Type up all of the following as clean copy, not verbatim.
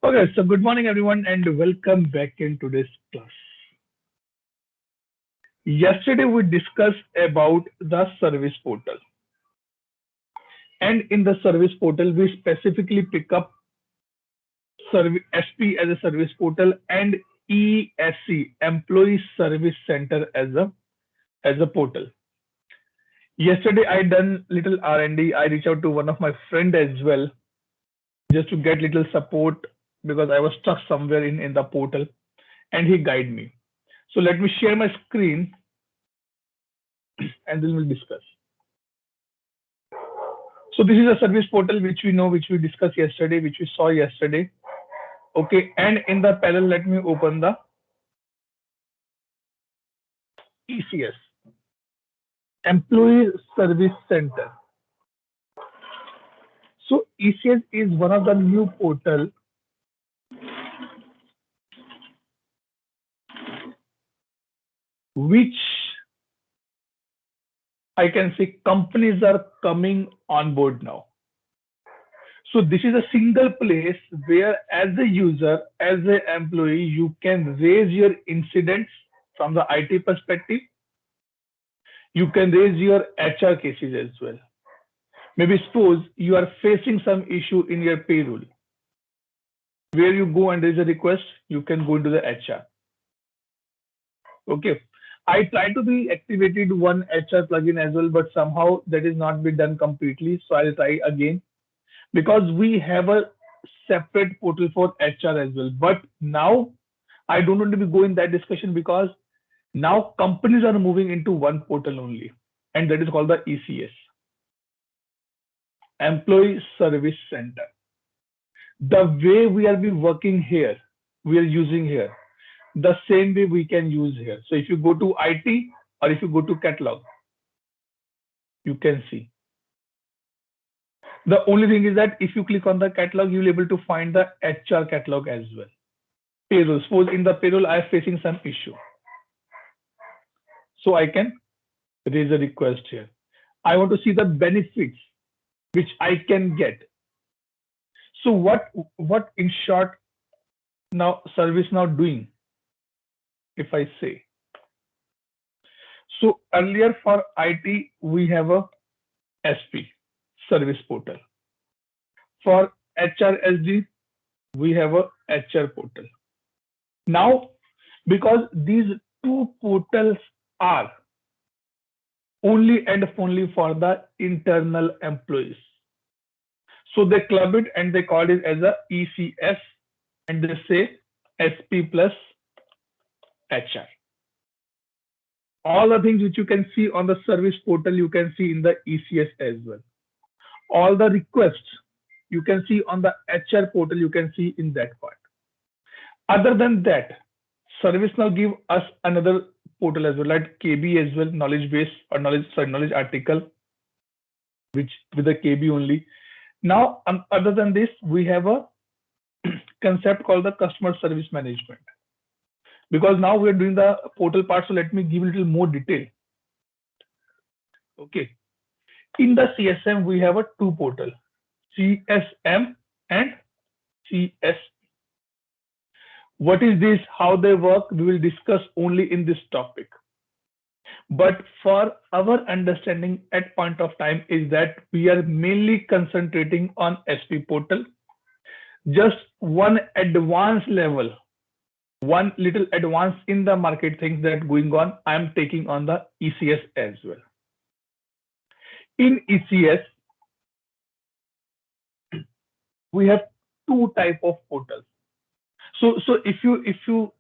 Okay, so good morning everyone and welcome back in today's class. Yesterday we discussed about the service portal, and in the service portal we specifically pick up SP as a service portal and ESC Employee Service Center as a portal. Yesterday I done little R&D. I reached out to one of my friend as well just to get little support because I was stuck somewhere in the portal and he guided me. So let me share my screen and then we'll discuss. So this is a service portal which we know, which we discussed yesterday, which we saw yesterday. Okay, and in the panel, let me open the ECS, Employee Service Center. So ECS is one of the new portal which I can say companies are coming on board now. So this is a single place where as a user, as an employee, you can raise your incidents from the IT perspective. You can raise your HR cases as well. Maybe suppose you are facing some issue in your payroll. Where you go and raise a request, you can go into the HR. Okay. I try to be activated one HR plugin as well, but somehow that is not been done completely. So I'll try again because we have a separate portal for HR as well. But now I don't want to be going that discussion because now companies are moving into one portal only, and that is called the ECS, Employee Service Center. The way we are be working here, we are using here, the same way we can use here. So if you go to IT or if you go to catalog, you can see. The only thing is that if you click on the catalog, you'll be able to find the HR catalog as well. Payroll. Suppose in the payroll, I am facing some issue. So I can raise a request here. I want to see the benefits which I can get. So what in short now ServiceNow doing? If I say, so earlier for IT we have a SP service portal. For HRSD we have a HR portal. Now because these two portals are only and only for the internal employees, so they club it and they call it as a ECS and they say SP plus HR. All the things which you can see on the service portal, you can see in the ECS as well. All the requests you can see on the HR portal, you can see in that part. Other than that, ServiceNow give us another portal as well, like KB as well, knowledge base or knowledge article, which with a KB only. Now, other than this, we have a concept called the customer service management. Because now we are doing the portal part, so let me give a little more detail. Okay. In the CSM, we have a two portal, CSM and CS. What is this? How they work? We will discuss only in this topic. But for our understanding at point of time is that we are mainly concentrating on SP portal. Just one advanced level, one little advance in the market things that going on, I am taking on the ECS as well. In ECS, we have two type of portals. So if you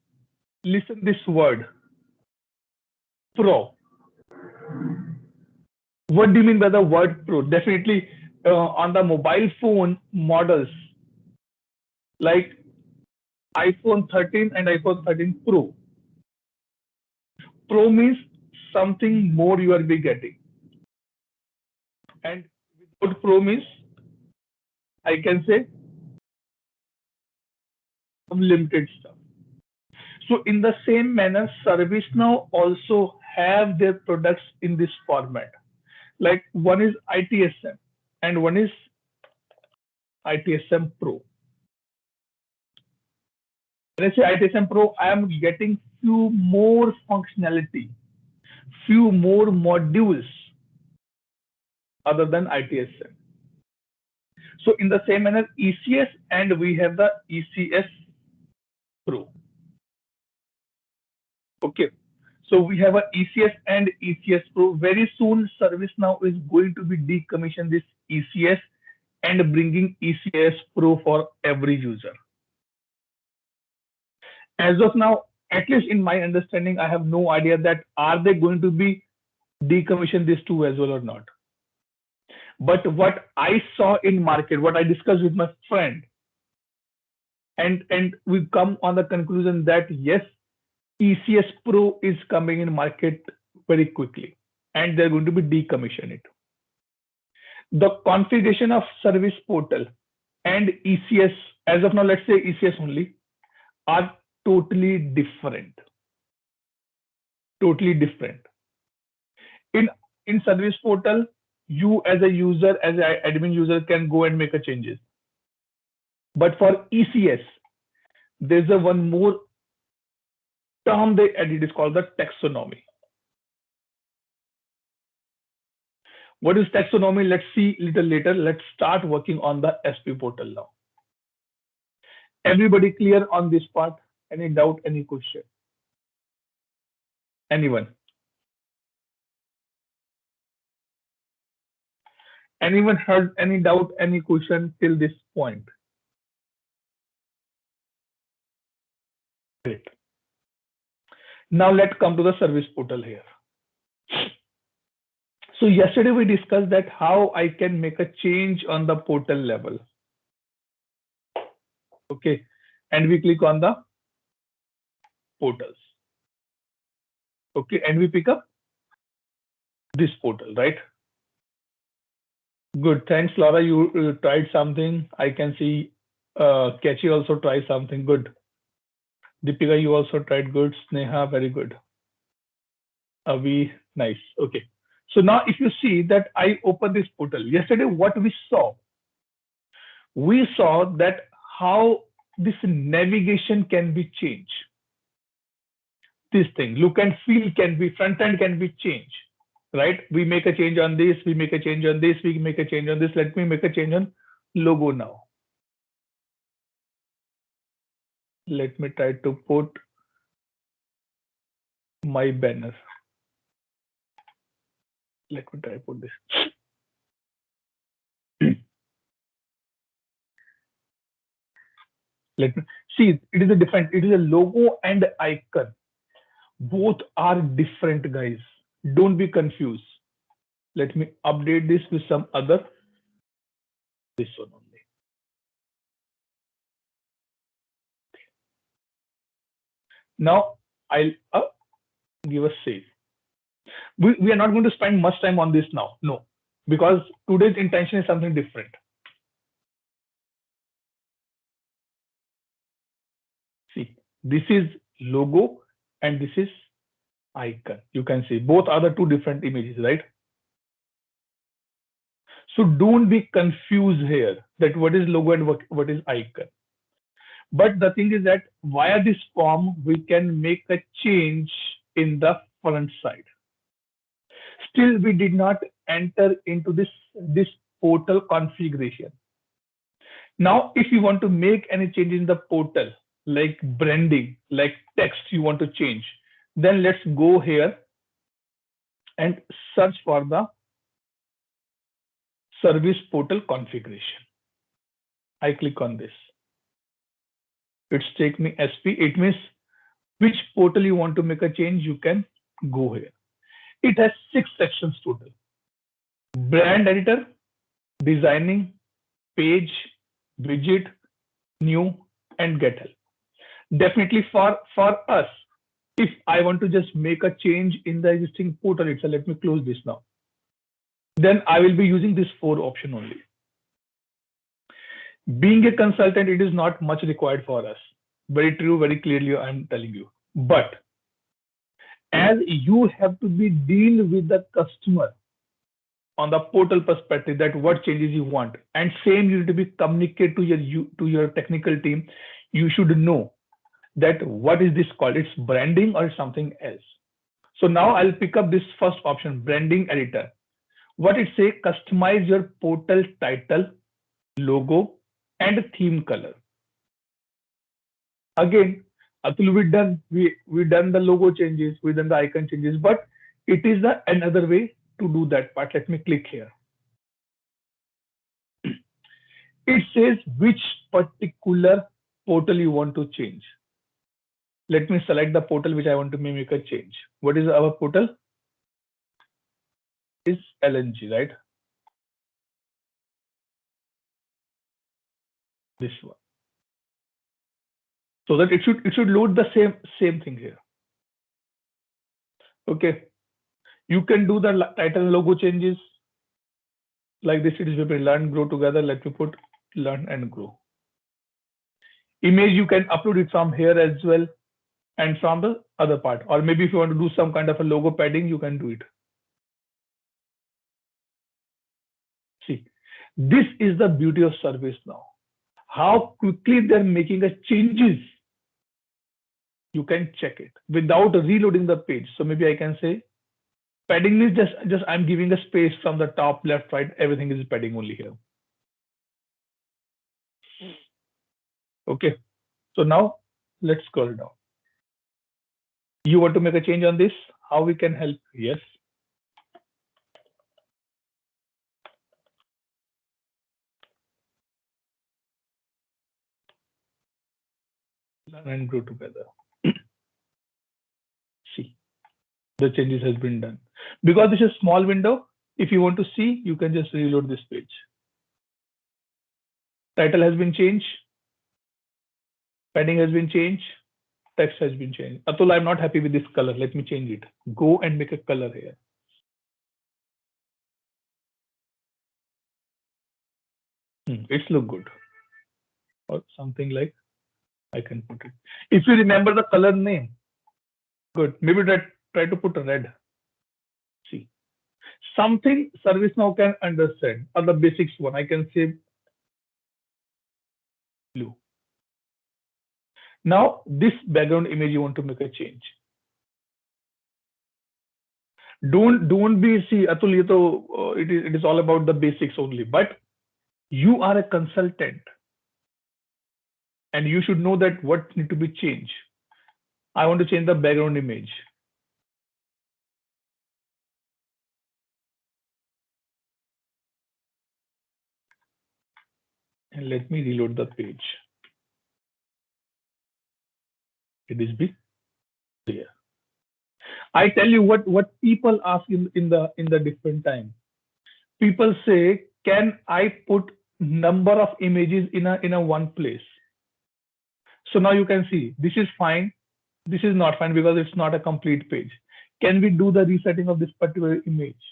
listen this word, pro, what do you mean by the word pro? Definitely on the mobile phone models like iPhone 13 and iPhone 13 Pro. Pro means something more you will be getting. And without Pro means, I can say, some limited stuff. So in the same manner, ServiceNow also have their products in this format. Like one is ITSM and one is ITSM Pro. When I say ITSM Pro, I am getting few more functionality, few more modules other than ITSM. So in the same manner, ECS, and we have the ECS Pro. Okay. So we have a ECS and ECS Pro. Very soon, ServiceNow is going to be decommission this ECS and bringing ECS Pro for every user. As of now, at least in my understanding, I have no idea that are they going to be decommission these two as well or not. But what I saw in market, what I discussed with my friend, and we come on the conclusion that yes, ECS Pro is coming in market very quickly, and they're going to be decommission it. The configuration of service portal and ECS, as of now, let's say ECS only, are totally different. Totally different. In service portal, you as a user, as an admin user, can go and make a changes. But for ECS, there's a one more term they added, is called the taxonomy. What is taxonomy? Let's see a little later. Let's start working on the SP portal now. Everybody clear on this part? Any doubt, any question? Anyone? Anyone heard any doubt, any question till this point? Great. Now let's come to the service portal here. So yesterday we discussed that how I can make a change on the portal level. Okay, and we click on the portals. Okay, and we pick up this portal, right? Good, thanks Laura, you tried something. I can see Catchy also tried something. Good. Deepika, you also tried. Good. Sneha, very good. Avi, nice. Okay. So now if you see that I open this portal, yesterday what we saw that how this navigation can be changed. This thing, look and feel can be, front end can be changed, right? We make a change on this, we make a change on this, we make a change on this. Let me make a change on logo now. Let me try to put my banner. Let me try to put this. Let me see, it is a different, it is a logo and icon. Both are different, guys. Don't be confused. Let me update this with some other, this one only. Now I'll give a save. We are not going to spend much time on this now, no, because today's intention is something different. See, this is logo and this is icon. You can see both are the two different images, right? So don't be confused here that what is logo and what is icon. But the thing is that via this form, we can make a change in the front side. Still, we did not enter into this portal configuration. Now, if you want to make any change in the portal, like branding, like text you want to change, then let's go here and search for the service portal configuration. I click on this. It's take me SP. It means which portal you want to make a change, you can go here. It has 6 sections total. Brand editor, designing, page, widget, new, and get help. Definitely for us, if I want to just make a change in the existing portal itself, let me close this now. Then I will be using this 4 option only. Being a consultant, it is not much required for us. Very true, very clearly I'm telling you. But as you have to be deal with the customer on the portal perspective, that what changes you want, and same you need to be communicate to your technical team. You should know that what is this called? It's branding or something else. So now I'll pick up this first option, branding editor. What it say? Customize your portal title, logo, and theme color. Again, Atul, we done the logo changes, we done the icon changes, but it is another way to do that part. Let me click here. It says which particular portal you want to change. Let me select the portal which I want to make a change. What is our portal? Is LNG, right? This one. So that it should load the same thing here. Okay. You can do the title and logo changes like this. It is will learn, grow together. Let me put learn and grow. Image, you can upload it from here as well and from the other part. Or maybe if you want to do some kind of a logo padding, you can do it. See, this is the beauty of ServiceNow. How quickly they're making a changes. You can check it without reloading the page. So maybe I can say padding is just I'm giving a space from the top, left, right. Everything is padding only here. Okay. So now let's scroll down. You want to make a change on this? How we can help? Yes. Learn and grow together. See, the changes has been done. Because this is a small window, if you want to see, you can just reload this page. Title has been changed. Padding has been changed. Text has been changed. Atul, I'm not happy with this color. Let me change it. Go and make a color here. It's look good. Or something like I can put it. If you remember the color name, good. Maybe try to put a red. See, something ServiceNow can understand. Or the basics one, I can say blue. Now this background image you want to make a change. Don't be see Atul. It is all about the basics only. But you are a consultant, and you should know that what need to be changed. I want to change the background image. And let me reload the page. It is be there. I tell you what people ask in the different time. People say, can I put number of images in a one place? So now you can see this is fine. This is not fine because it's not a complete page. Can we do the resetting of this particular image?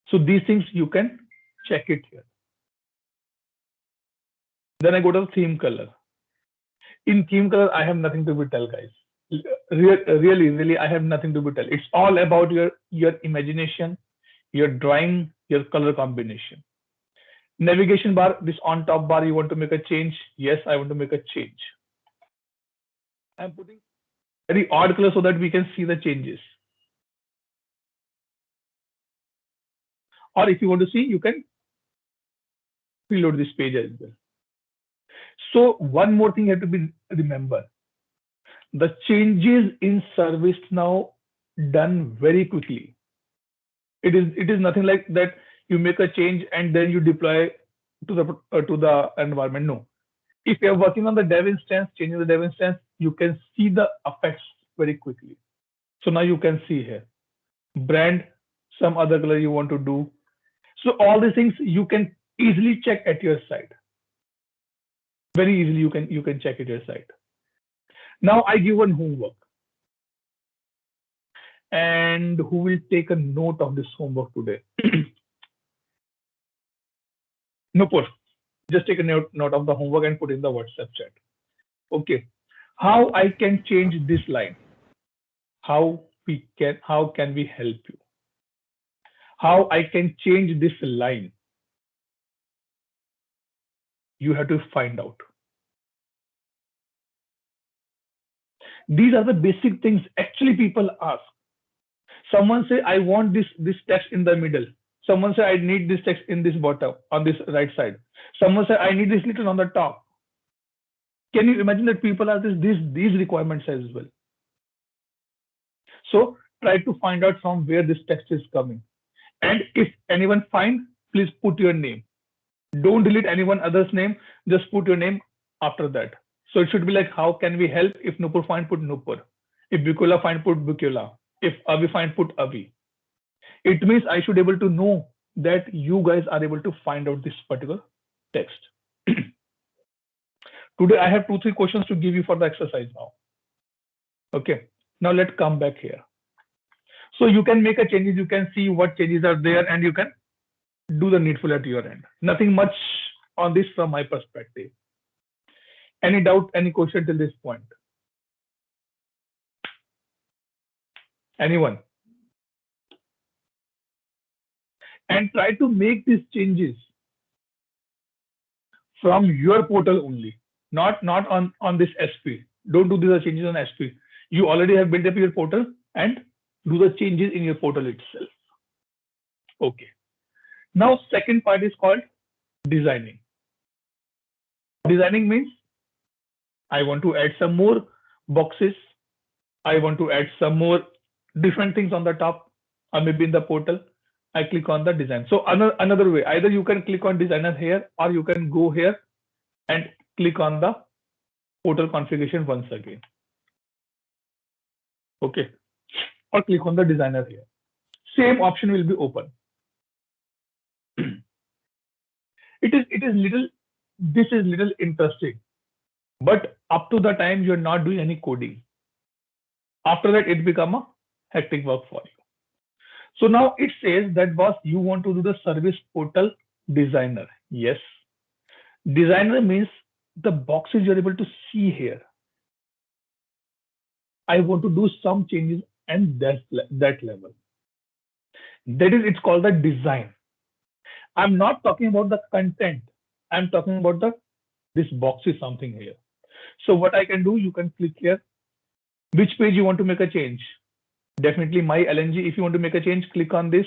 So these things you can check it here. Then I go to the theme color. In theme color, I have nothing to be tell, guys. Really, I have nothing to be tell. It's all about your imagination, your drawing, your color combination. Navigation bar, this on top bar, you want to make a change? Yes, I want to make a change. I'm putting very odd color so that we can see the changes. Or if you want to see, you can reload this page as well. So one more thing you have to be remember. The changes in ServiceNow done very quickly. It is nothing like that you make a change and then you deploy to the environment. No. If you're working on the dev instance, changing the dev instance, you can see the effects very quickly. So now you can see here, brand, some other color you want to do. So all these things you can easily check at your side. Very easily you can check at your side. Now I give one homework. And who will take a note of this homework today? No, post. Just take a note of the homework and put in the WhatsApp chat. Okay. How I can change this line? How can we help you? How I can change this line? You have to find out. These are the basic things actually people ask. Someone say, I want this text in the middle. Someone say, I need this text in this bottom, on this right side. Someone say, I need this little on the top. Can you imagine that people have these requirements as well? So try to find out from where this text is coming. And if anyone find, please put your name. Don't delete anyone other's name. Just put your name after that. So it should be like, how can we help? If Nupur find, put Nupur. If Bukula find, put Bukula. If Avi find, put Avi. It means I should be able to know that you guys are able to find out this particular text. Today I have 2-3 questions to give you for the exercise now. Okay, now let's come back here. So you can make a changes, you can see what changes are there, and you can do the needful at your end. Nothing much on this from my perspective. Any doubt, any question till this point? Anyone? And try to make these changes from your portal only, not on this SP. Don't do these changes on SP. You already have built up your portal, and do the changes in your portal itself. Okay. Now second part is called designing. Designing means I want to add some more boxes. I want to add some more different things on the top, or maybe in the portal. I click on the design. So another way, either you can click on designer here, or you can go here and click on the portal configuration once again. Okay, or click on the designer here. Same option will be open. This is little interesting, but up to the time you're not doing any coding. After that, it become a hectic work for you. So now it says that, boss, you want to do the service portal designer. Yes. Designer means the boxes you're able to see here. I want to do some changes and that level. That is, it's called the design. I'm not talking about the content. I'm talking about this box is something here. So what I can do, you can click here. Which page you want to make a change? Definitely my LNG. If you want to make a change, click on this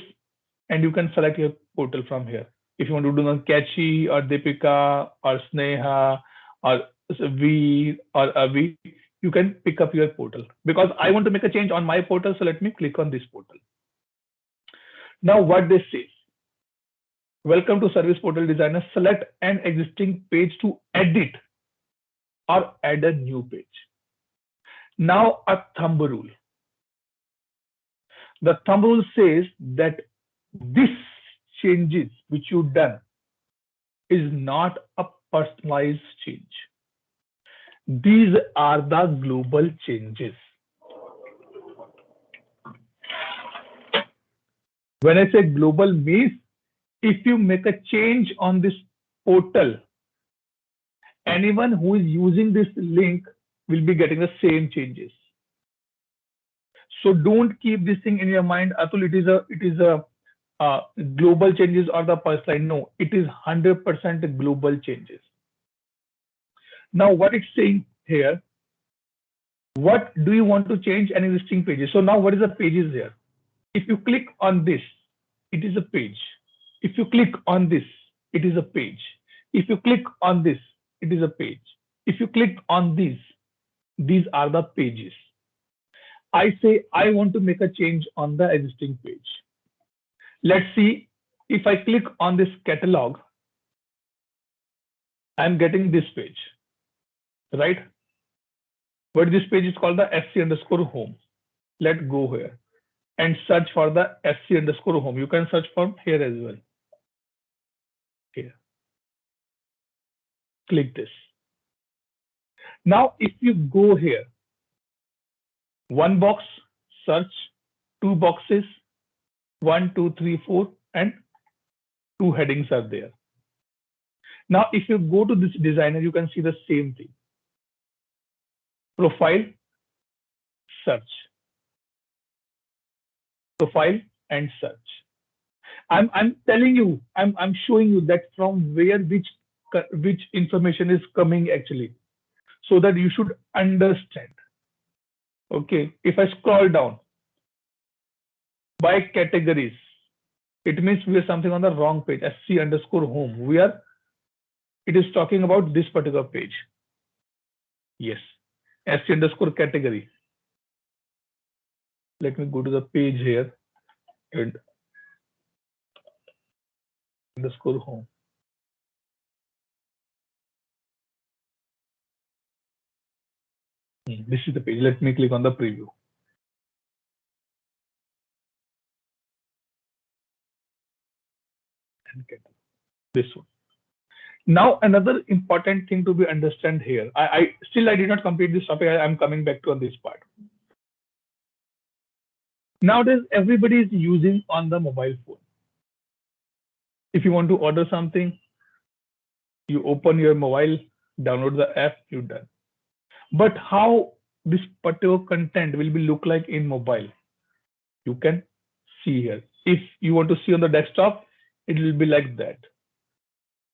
and you can select your portal from here. If you want to do the Catchy or Deepika or Sneha or V or Avi, you can pick up your portal. Because I want to make a change on my portal, so let me click on this portal. Now what this says, welcome to Service Portal Designer. Select an existing page to edit or add a new page. Now a thumb rule. The thumb rule says that this changes which you've done is not a personalized change. These are the global changes. When I say global means, if you make a change on this portal, anyone who is using this link will be getting the same changes. So don't keep this thing in your mind, Atul, it is a global changes or the personalized. No, it is 100% global changes. Now what it's saying here, what do you want to change an existing pages? So now what is the pages here? If you click on this, it is a page. If you click on this, it is a page. If you click on this, it is a page. If you click on these are the pages. I say I want to make a change on the existing page. Let's see, if I click on this catalog, I'm getting this page, right? But this page is called the sc_home. Let's go here and search for the sc_home. You can search from here as well. Here. Click this. Now, if you go here, one box, search, two boxes, 1, 2, 3, 4, and 2 headings are there. Now, if you go to this designer, you can see the same thing. Profile, search. Profile and search. I'm telling you, I'm showing you that from where which information is coming actually, so that you should understand. Okay, if I scroll down by categories, it means we are something on the wrong page. sc_home. It is talking about this particular page. Yes, sc_category. Let me go to the page here and _home. This is the page. Let me click on the preview. And get this one. Now, another important thing to be understand here. I did not complete this topic. I'm coming back to on this part. Nowadays, everybody is using on the mobile phone. If you want to order something, you open your mobile, download the app, you're done. But how this particular content will be look like in mobile, you can see here. If you want to see on the desktop, it will be like that.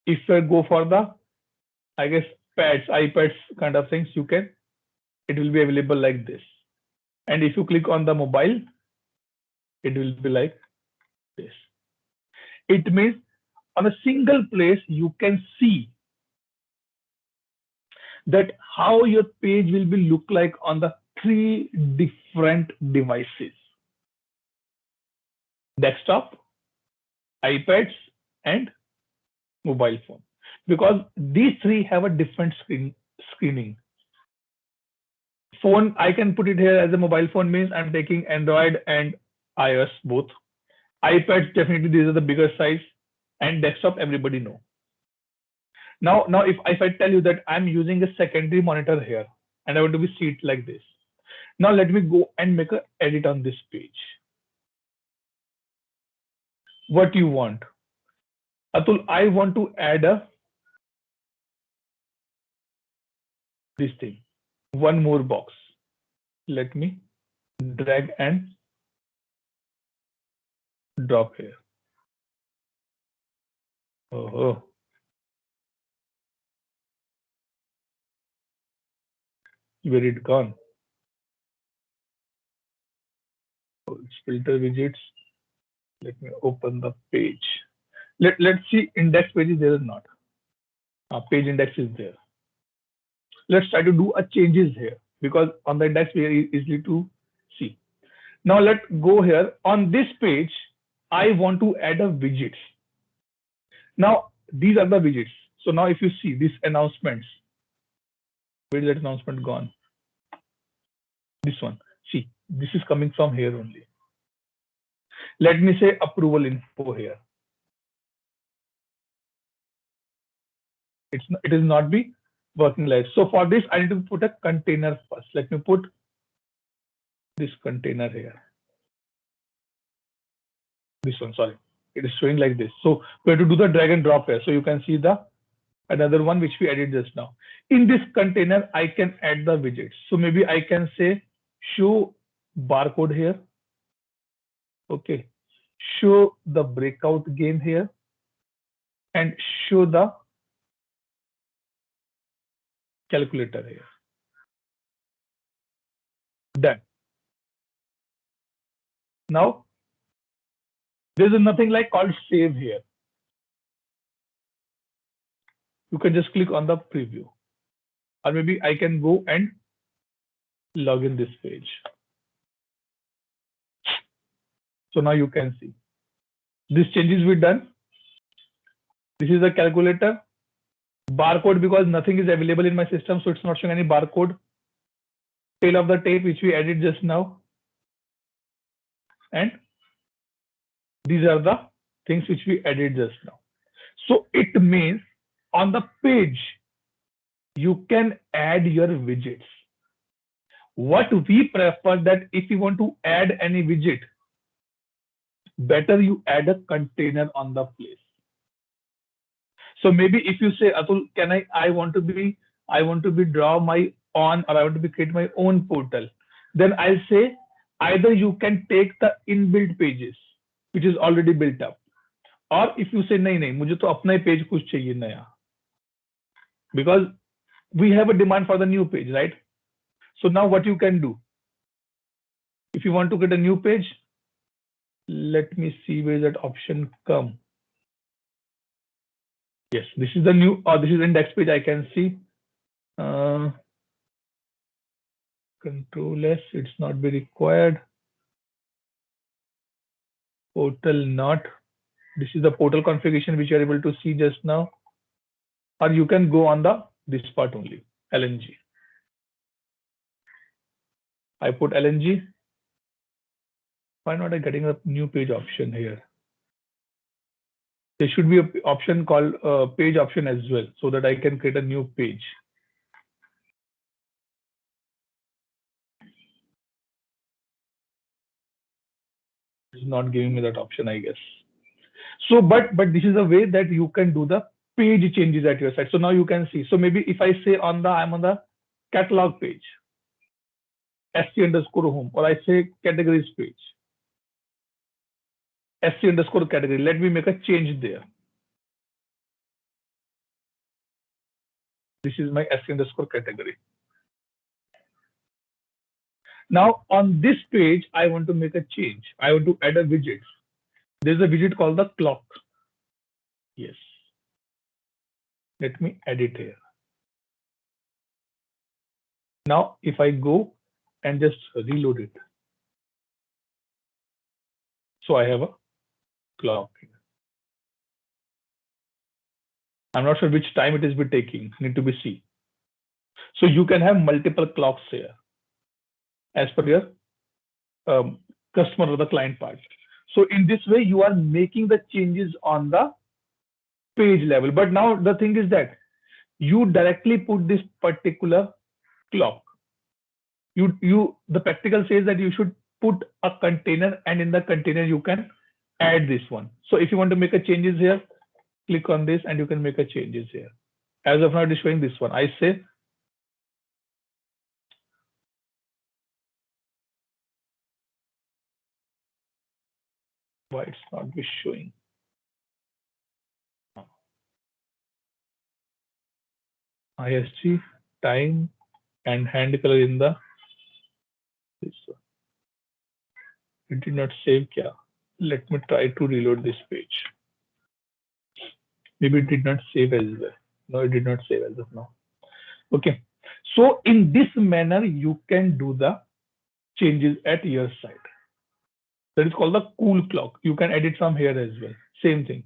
If I go for the, I guess, iPads kind of things, it will be available like this. And if you click on the mobile, it will be like this. It means on a single place, you can see that how your page will be look like on the 3 different devices: desktop, iPads, and mobile phone. Because these 3 have a different screening. Phone, I can put it here as a mobile phone, means I'm taking Android and iOS both. iPads, definitely these are the bigger size, and desktop, everybody know. Now if I tell you that I'm using a secondary monitor here and I want to be see it like this. Now let me go and make an edit on this page. What you want? Atul, I want to add this thing, one more box. Let me drag and drop here. Oh, where it gone? Oh, it's filter widgets. Let me open the page. Let's see index page is there or not. Page index is there. Let's try to do a changes here because on the index we are easily to see. Now let's go here on this page. I want to add a widgets. Now these are the widgets. So now if you see these announcements, where is that announcement gone? This one. See, this is coming from here only. Let me say approval info here. It is not be working like. So for this, I need to put a container first. Let me put this container here. This one, sorry. It is showing like this. So we have to do the drag and drop here. So you can see the another one which we added just now. In this container, I can add the widgets. So maybe I can say show barcode here. Okay. Show the breakout game here and show the calculator here. Done. Now there is nothing like called save here. You can just click on the preview, or maybe I can go and log in this page. So now you can see these changes we done. This is the calculator. Barcode, because nothing is available in my system, so it's not showing any barcode. Tail of the tape which we added just now. And these are the things which we added just now. So it means on the page, you can add your widgets. What we prefer that if you want to add any widget, better you add a container on the place. So maybe if you say, Atul, can I want to be draw my own, or I want to be create my own portal, then I'll say either you can take the inbuilt pages which is already built up, or if you say nahi mujhe to apna hi page kuch chahiye naya, because we have a demand for the new page, right? So now what you can do, If you want to get a new page, let me see where that option come. Yes, this is the new, or this is index page. I can see. Control S, it's not be required. Portal not. This is the portal configuration which you are able to see just now. Or you can go on the this part only, LNG. I put LNG. Why not I getting a new page option here? There should be an option called page option as well, so that I can create a new page. It's not giving me that option, I guess. So, but this is a way that you can do the page changes at your site. So now you can see. So maybe if I say I'm on the catalog page, SC_home, or I say categories page, SC_category. Let me make a change there. This is my SC_category. Now on this page, I want to make a change. I want to add a widget. There's a widget called the clock. Yes. Let me edit here. Now, if I go and just reload it. So I have a clock here. I'm not sure which time it is be taking, need to be seen. So you can have multiple clocks here as per your customer or the client part. So in this way, you are making the changes on the page level. But now the thing is that you directly put this particular clock. The practical says that you should put a container, and in the container you can add this one. So if you want to make a changes here, click on this and you can make a changes here. As of now, it is showing this one. I say why it's not be showing. IST, time, and hand color in the this one. It did not save. Kya? Let me try to reload this page. Maybe it did not save as well. No, it did not save as of now. Okay. So in this manner, you can do the changes at your site. That is called the cool clock. You can edit from here as well. Same thing.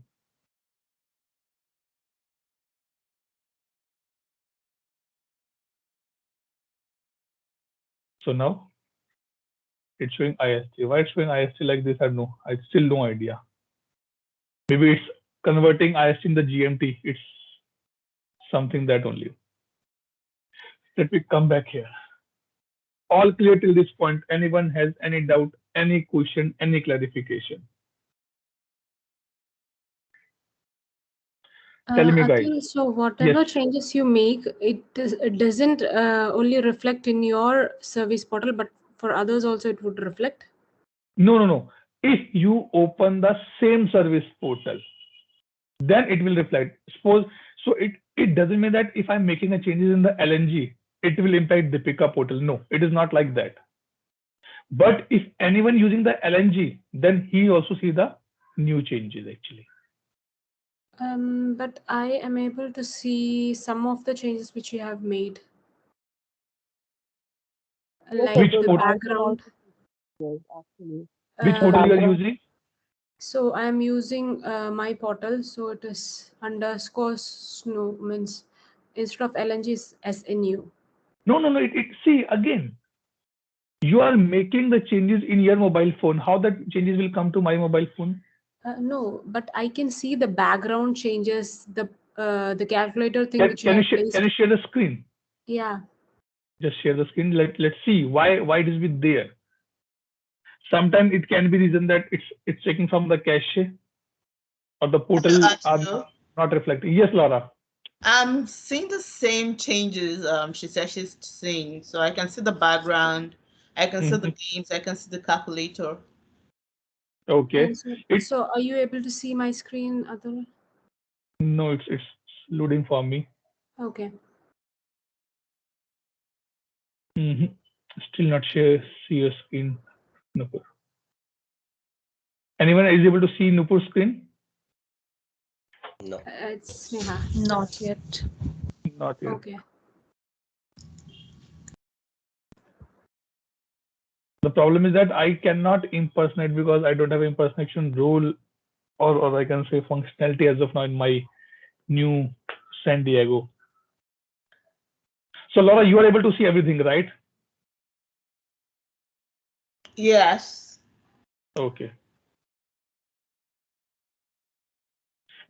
So now it's showing IST. Why it's showing IST like this? I still no idea. Maybe it's converting IST in the GMT. It's something that only. Let me come back here. All clear till this point. Anyone has any doubt, any question, any clarification? Tell me, guys. So whatever Yes. changes you make, it doesn't only reflect in your service portal, but for others also it would reflect? No. If you open the same service portal, then it will reflect. Suppose, so it doesn't mean that if I'm making a changes in the LNG, it will impact Deepika portal. No, it is not like that. But if anyone using the LNG, then he also see the new changes actually. But I am able to see some of the changes which you have made. Like Which the portal? background. Actually. Which portal you are using? So I am using my portal. So it is underscore snow, means instead of LNG is SNU. No. See again. You are making the changes in your mobile phone. How that changes will come to my mobile phone? No, but I can see the background changes, the calculator thing which you have placed. Can you share the screen? Yeah. Just share the screen. Let's see why it is with there. Sometimes it can be reason that it's taking from the cache or the portal are not reflecting. Yes, Laura. I'm seeing the same changes she said she's seeing. So I can see the background, I can see the games, I can see the calculator. Okay. So are you able to see my screen, Atul? No, it's loading for me. Okay. Still not see your screen. Nupur. Anyone is able to see Nupur's screen? No. It's Sneha. Not yet. Not yet. Okay. The problem is that I cannot impersonate because I don't have impersonation role or I can say functionality as of now in my new San Diego. So Laura, you are able to see everything, right? Yes. Okay.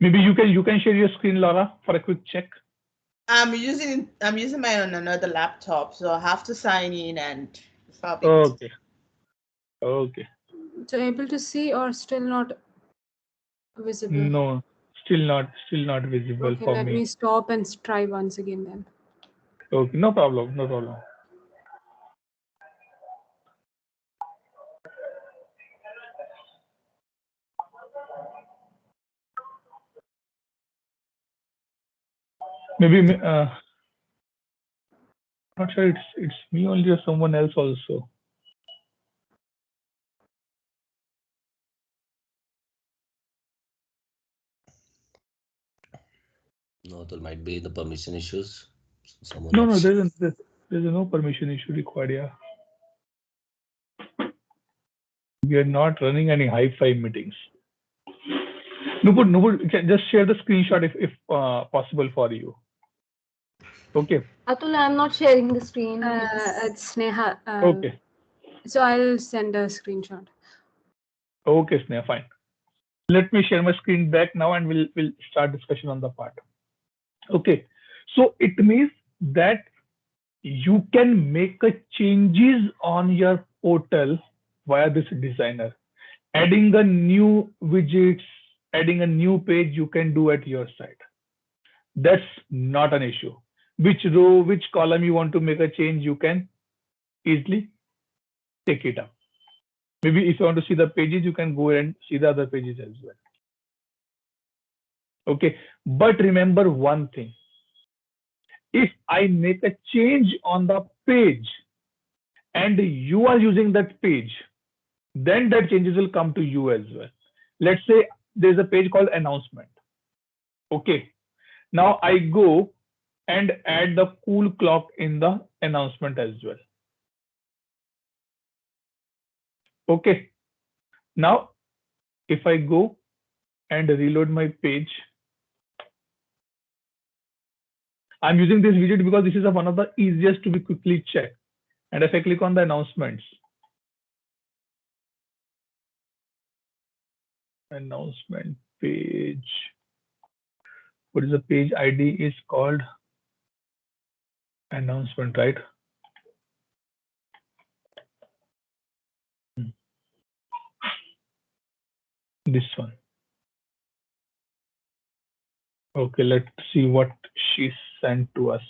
Maybe you can share your screen, Laura, for a quick check. I'm using mine on another laptop, so I have to sign in and. Okay. Okay. So able to see or still not visible? No, still not visible Okay, for let me. me stop and try once again then. Okay, no problem, no problem. Maybe not sure it's me only or someone else also. No, there might be the permission issues. Someone No, else. there's no permission issue required. Yeah, we are not running any hi-fi meetings. Nupur, just share the screenshot if possible for you. Okay. Atul, I'm not sharing the screen. It's Sneha. Okay. So I'll send a screenshot. Okay, Sneha, fine. Let me share my screen back now and we'll start discussion on the part. Okay. So it means that you can make a changes on your portal via this designer. Adding a new widgets, adding a new page you can do at your site. That's not an issue. Which row, which column you want to make a change, you can easily take it up. Maybe if you want to see the pages, you can go and see the other pages as well. Okay, but remember one thing. If I make a change on the page and you are using that page, then that changes will come to you as well. Let's say there's a page called announcement. Okay, now I go and add the cool clock in the announcement as well. Okay, now if I go and reload my page, I'm using this widget because this is one of the easiest to be quickly checked. And if I click on the announcements, announcement page, what is the page ID is called announcement, right? This one. Okay, let's see what she sent to us.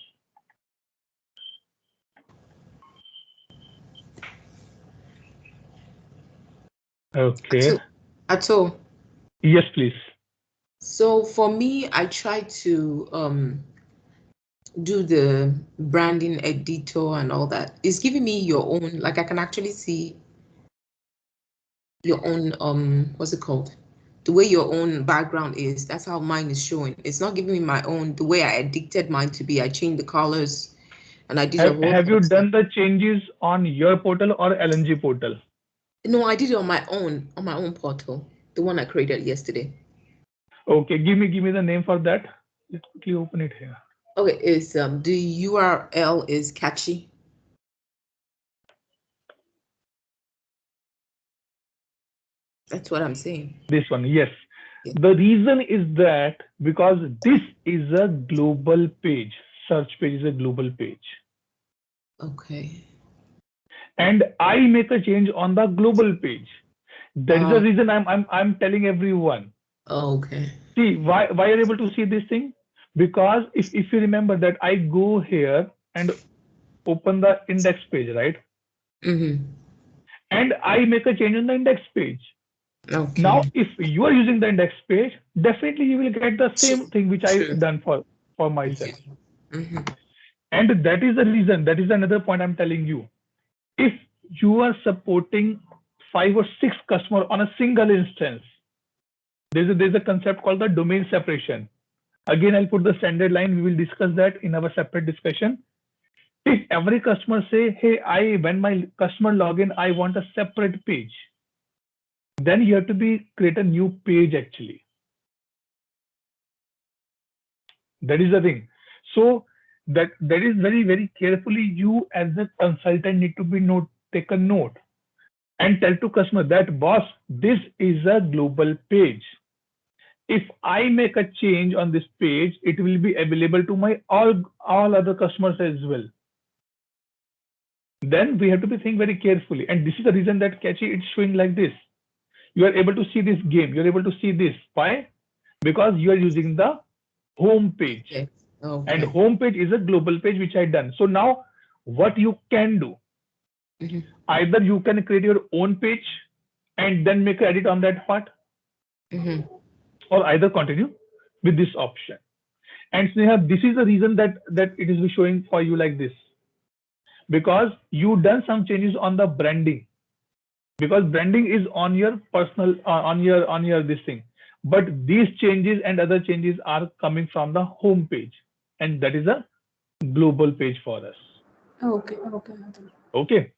Okay. Atul. Yes, please. So for me, I try to do the branding editor and all that. It's giving me your own, like I can actually see your own what's it called? The way your own background is. That's how mine is showing. It's not giving me my own, the way I addicted mine to be. I changed the colors and I did a whole Have you stuff. done the changes on your portal or LNG portal? No, I did it on my own portal, the one I created yesterday. Okay, give me the name for that. Let's quickly open it here. Okay, it's the URL is catchy. That's what I'm saying. This one, yes. Yeah. The reason is that because this is a global page. Search page is a global page. Okay. And I make a change on the global page. That is the reason I'm telling everyone. Okay. See why are you able to see this thing? Because if you remember that I go here and open the index page, right? Mm-hmm. And I make a change on the index page. Okay. Now, if you are using the index page, definitely you will get the same thing which I've done for myself. Mm-hmm. And that is the reason. That is another point I'm telling you. If you are supporting 5 or 6 customers on a single instance. There's a concept called the domain separation. Again, I'll put the standard line. We will discuss that in our separate discussion. If every customer say, hey, when my customer login, I want a separate page, then you have to create a new page actually. That is the thing. So that is very, very carefully you as a consultant need to take a note and tell to customer that boss, this is a global page. If I make a change on this page, it will be available to my all other customers as well. Then we have to think very carefully. And this is the reason that Catchy it's showing like this. You are able to see this game. You're able to see this. Why? Because you are using the home page. Okay. Okay. And home page is a global page which I done. So now what you can do, either you can create your own page and then make an edit on that part, or either continue with this option. And Sneha, this is the reason that it is showing for you like this, because you done some changes on the branding, because branding is on your personal on your this thing, but these changes and other changes are coming from the home page, and that is a global page for us. Okay.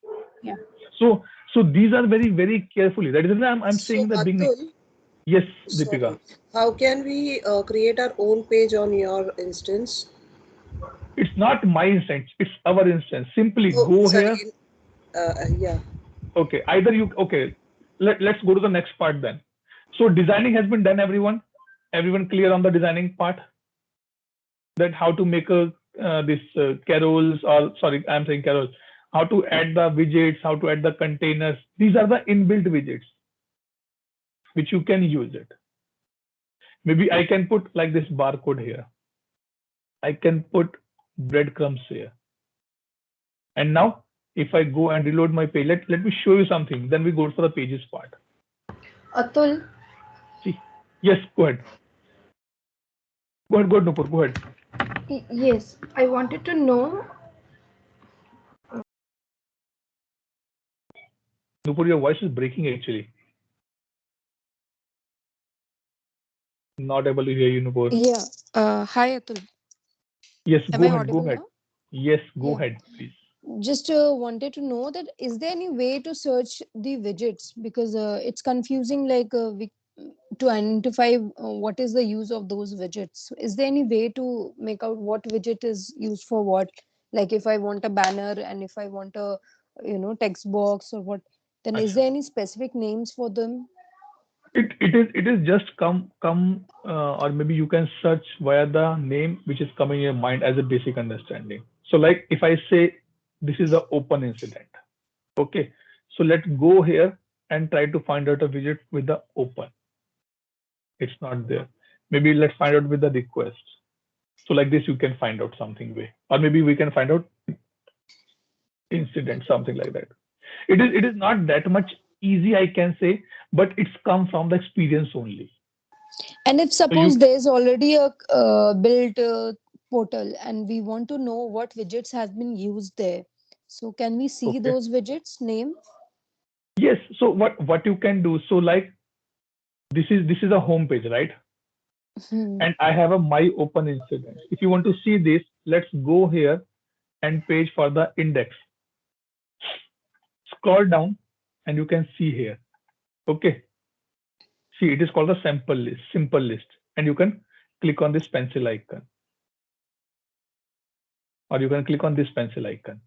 Yeah. So these are very, very carefully. That is why I'm saying the beginning. Yes, Deepika. How can we create our own page on your instance? It's not my instance, it's our instance. Simply go here. Yeah. Okay, either you, okay, let's go to the next part then. So designing has been done, everyone clear on the designing part? That how to make carols, or sorry, I'm saying carols, how to add the widgets, how to add the containers. These are the inbuilt widgets which you can use it. Maybe I can put like this barcode here. I can put breadcrumbs here. And now if I go and reload my page, let me show you something. Then we go for the pages part. Atul? See, yes, go ahead. Go ahead, Nupur, go ahead. Yes, I wanted to know. Nupur, your voice is breaking actually. Not able to hear you, Nupur. Yeah. Hi, Atul. Yes, Am go I ahead, audible go ahead. now? Yes, go Yeah. ahead, please. Just wanted to know that is there any way to search the widgets, because it's confusing, like to identify what is the use of those widgets. Is there any way to make out what widget is used for what? Like if I want a banner and if I want a text box or what, then is there any specific names for them? It is just come or maybe you can search via the name which is coming in your mind as a basic understanding. So like if I say this is the open incident, okay, so let's go here and try to find out a widget with the open. It's not there. Maybe let's find out with the request. So like this you can find out something way, or maybe we can find out incident, something like that. It is not that much easy, I can say, but it's come from the experience only. And if suppose there's already a built portal and we want to know what widgets have been used there, so can we see those widgets name? Yes. So what you can do, so like this is a home page, right? And I have a my open incident. If you want to see this, let's go here and page for the index. Scroll down and you can see here. Okay. See, it is called a sample list, simple list, and you can click on this pencil icon, or you can click on this pencil icon.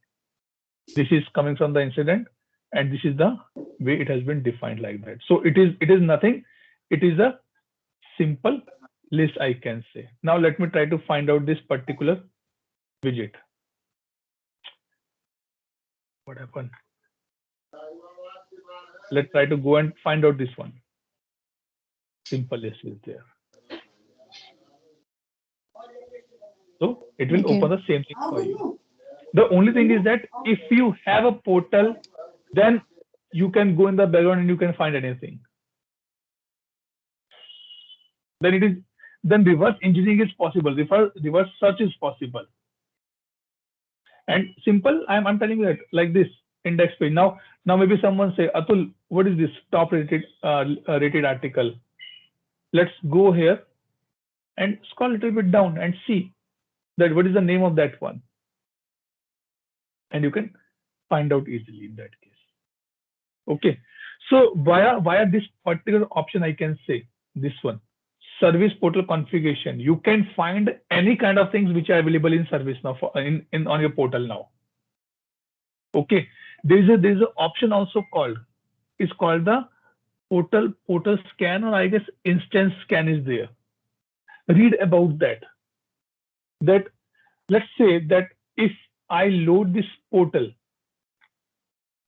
This is coming from the incident, and this is the way it has been defined like that. So it is nothing. It is a simple list, I can say. Now let me try to find out this particular widget. What happened? Let's try to go and find out this one. Simple list is there. So it will open the same thing for you. The only thing is that if you have a portal, then you can go in the background and you can find anything. Then reverse engineering is possible. Reverse search is possible. And simple, I'm telling you that like this. index page. Now maybe someone say, Atul, what is this top rated article? Let's go here and scroll a little bit down and see that what is the name of that one. And you can find out easily in that case. Okay. So via this particular option, I can say this one, service portal configuration. You can find any kind of things which are available in service now on your portal now. Okay. There's an option also called the portal scan, or I guess instance scan is there. Read about that. Let's say that if I load this portal,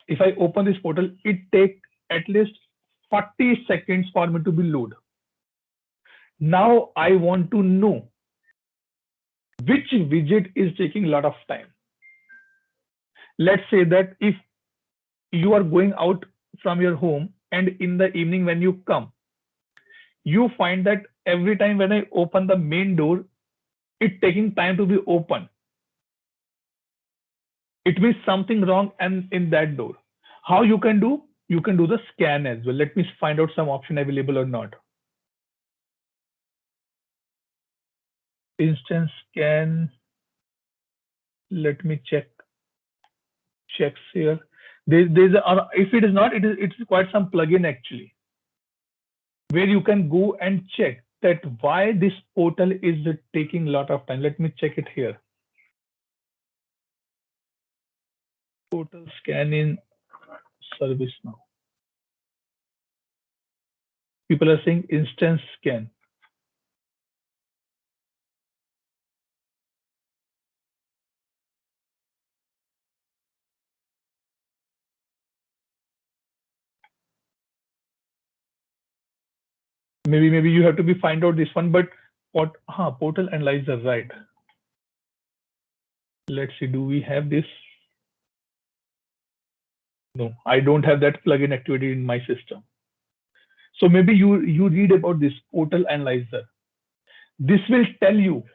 if I open this portal, it takes at least 40 seconds for me to be loaded. Now I want to know which widget is taking a lot of time. Let's say that if you are going out from your home and in the evening when you come, you find that every time when I open the main door, it's taking time to be open. It means something wrong and in that door. How you can do? You can do the scan as well. Let me find out some option available or not. Instance scan. Let me check. Checks here. If it is not, it's quite some plugin actually, where you can go and check that why this portal is taking a lot of time. Let me check it here. Portal scan in service now. People are saying instance scan. Maybe you have to find out this one, but portal analyzer, right? Let's see, do we have this? No, I don't have that plugin activity in my system. So maybe you read about this portal analyzer. This will tell you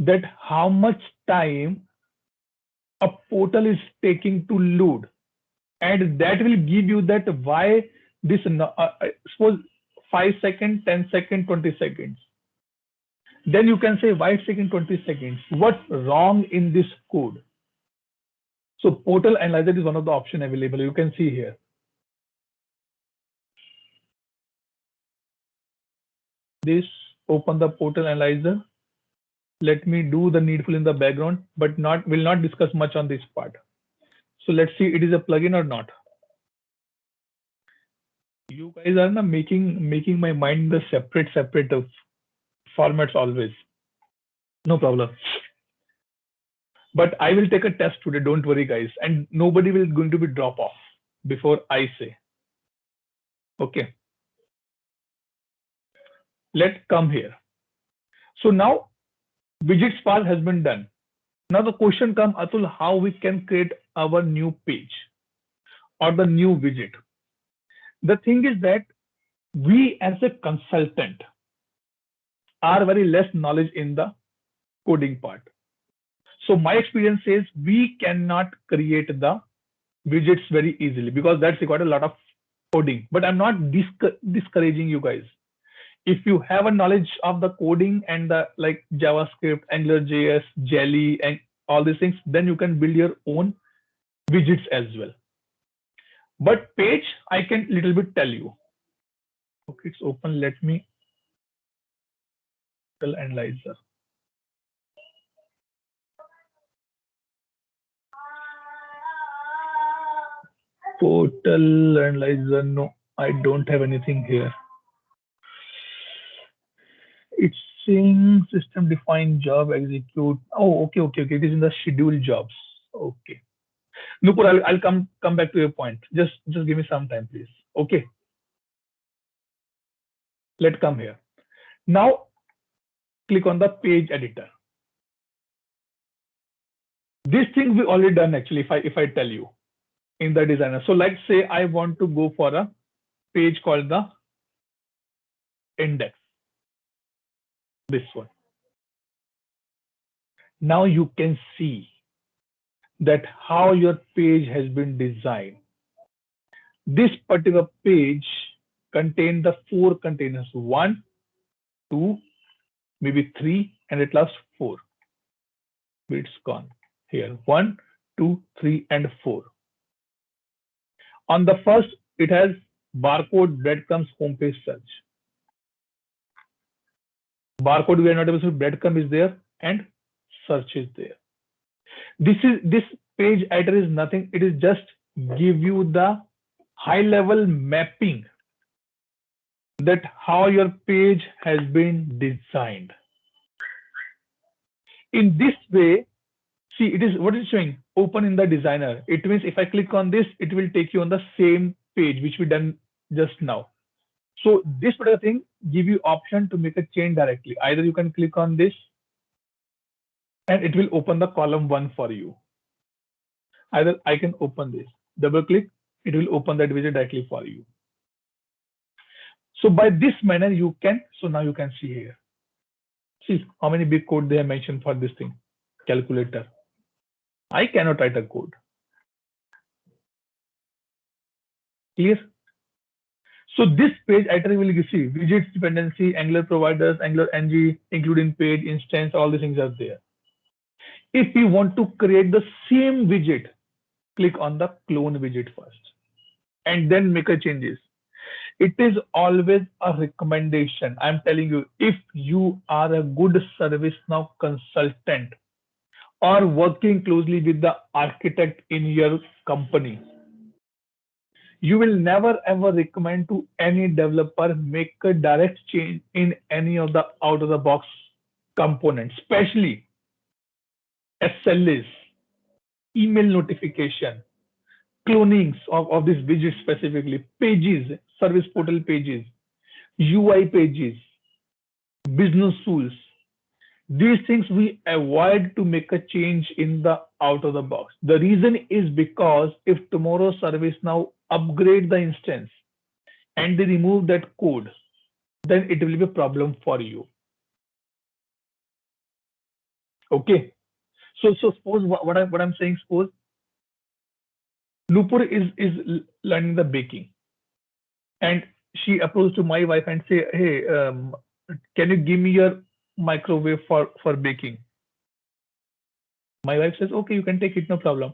that how much time a portal is taking to load, and that will give you that why this suppose 5 seconds, 10 seconds, 20 seconds. Then you can say why it's taking 20 seconds. What's wrong in this code? So portal analyzer is one of the options available. You can see here. This open the portal analyzer. Let me do the needful in the background, but will not discuss much on this part. So let's see it is a plugin or not. You guys are not making my mind the separate of formats always. No problem. But I will take a test today. Don't worry, guys, and nobody will going to be drop off before I say. Okay. Let's come here. So now widgets part has been done. Now the question comes, Atul, how we can create our new page or the new widget. The thing is that we as a consultant are very less knowledge in the coding part. So my experience says we cannot create the widgets very easily because that's required a lot of coding. But I'm not discouraging you guys. If you have a knowledge of the coding and the like JavaScript, AngularJS, Jelly, and all these things, then you can build your own widgets as well. But page, I can little bit tell you. Okay, it's open. Let me portal analyzer. Portal analyzer. No, I don't have anything here. It's saying system defined job execute. Oh, okay. It is in the scheduled jobs. Okay. Nupur, I'll come back to your point. Just give me some time, please. Okay. Let's come here. Now click on the page editor. This thing we already done actually, if I tell you in the designer. So let's say I want to go for a page called the index. This one. Now you can see that how your page has been designed. This particular page contains the 4 containers, 1, 2, maybe 3, and at last 4. It's gone here, 1, 2, 3, and 4. On the first, it has barcode, breadcrumbs, homepage search. Barcode we are not able to see, breadcrumb is there, and search is there. This page editor is nothing. It is just give you the high level mapping that how your page has been designed. In this way, see, it is what is showing open in the designer. It means if I click on this, it will take you on the same page which we done just now. So this particular thing give you option to make a change directly. Either you can click on this and it will open the column 1 for you. Either I can open this, double click, it will open that widget directly for you. So by this manner you can, so now you can see here. See how many big code they have mentioned for this thing, calculator. I cannot write a code. Clear? So this page editor will see widgets, dependency, Angular providers, Angular ng, including page, instance, all these things are there. If you want to create the same widget, click on the clone widget first and then make a changes. It is always a recommendation. I'm telling you, if you are a good ServiceNow consultant or working closely with the architect in your company, you will never ever recommend to any developer make a direct change in any of the out of the box components, especially SLAs, email notification, clonings of this widget specifically, pages, service portal pages, UI pages, business tools. These things we avoid to make a change in the out of the box. The reason is because if tomorrow ServiceNow upgrade the instance and they remove that code, then it will be a problem for you. Okay. So suppose what I'm saying, suppose Nupur is learning the baking and she approaches to my wife and say, hey, can you give me your microwave for baking? My wife says, okay, you can take it, no problem.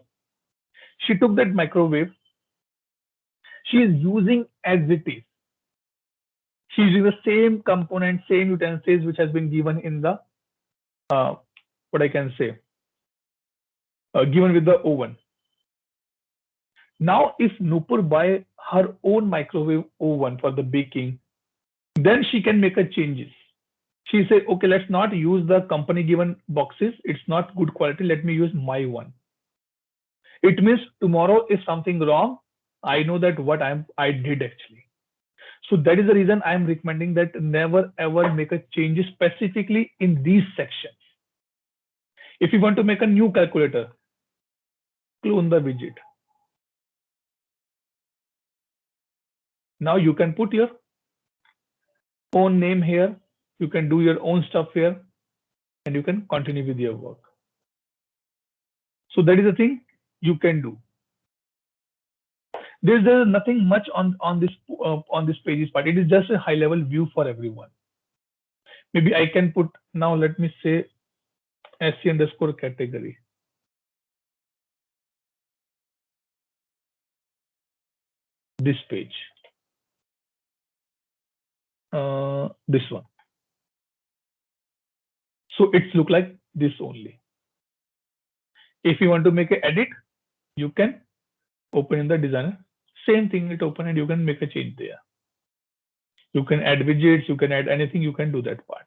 She took that microwave. She is using as it is. She is using the same component, same utensils which has been given in the, what I can say, given with the oven. Now, if Nupur buy her own microwave oven for the baking, then she can make a changes. She say, okay, let's not use the company given boxes. It's not good quality. Let me use my one. It means tomorrow if something wrong, I know that what I did actually. So that is the reason I am recommending that never ever make a changes specifically in these sections. If you want to make a new calculator, clone the widget. Now you can put your own name here. You can do your own stuff here and you can continue with your work. So that is the thing you can do. There's nothing much on this pages part. It is just a high level view for everyone. Maybe I can put now, let me say SC underscore category. This page. This one. So it's look like this only. If you want to make an edit, you can open in the designer. Same thing, it open and you can make a change there. You can add widgets, you can add anything, you can do that part.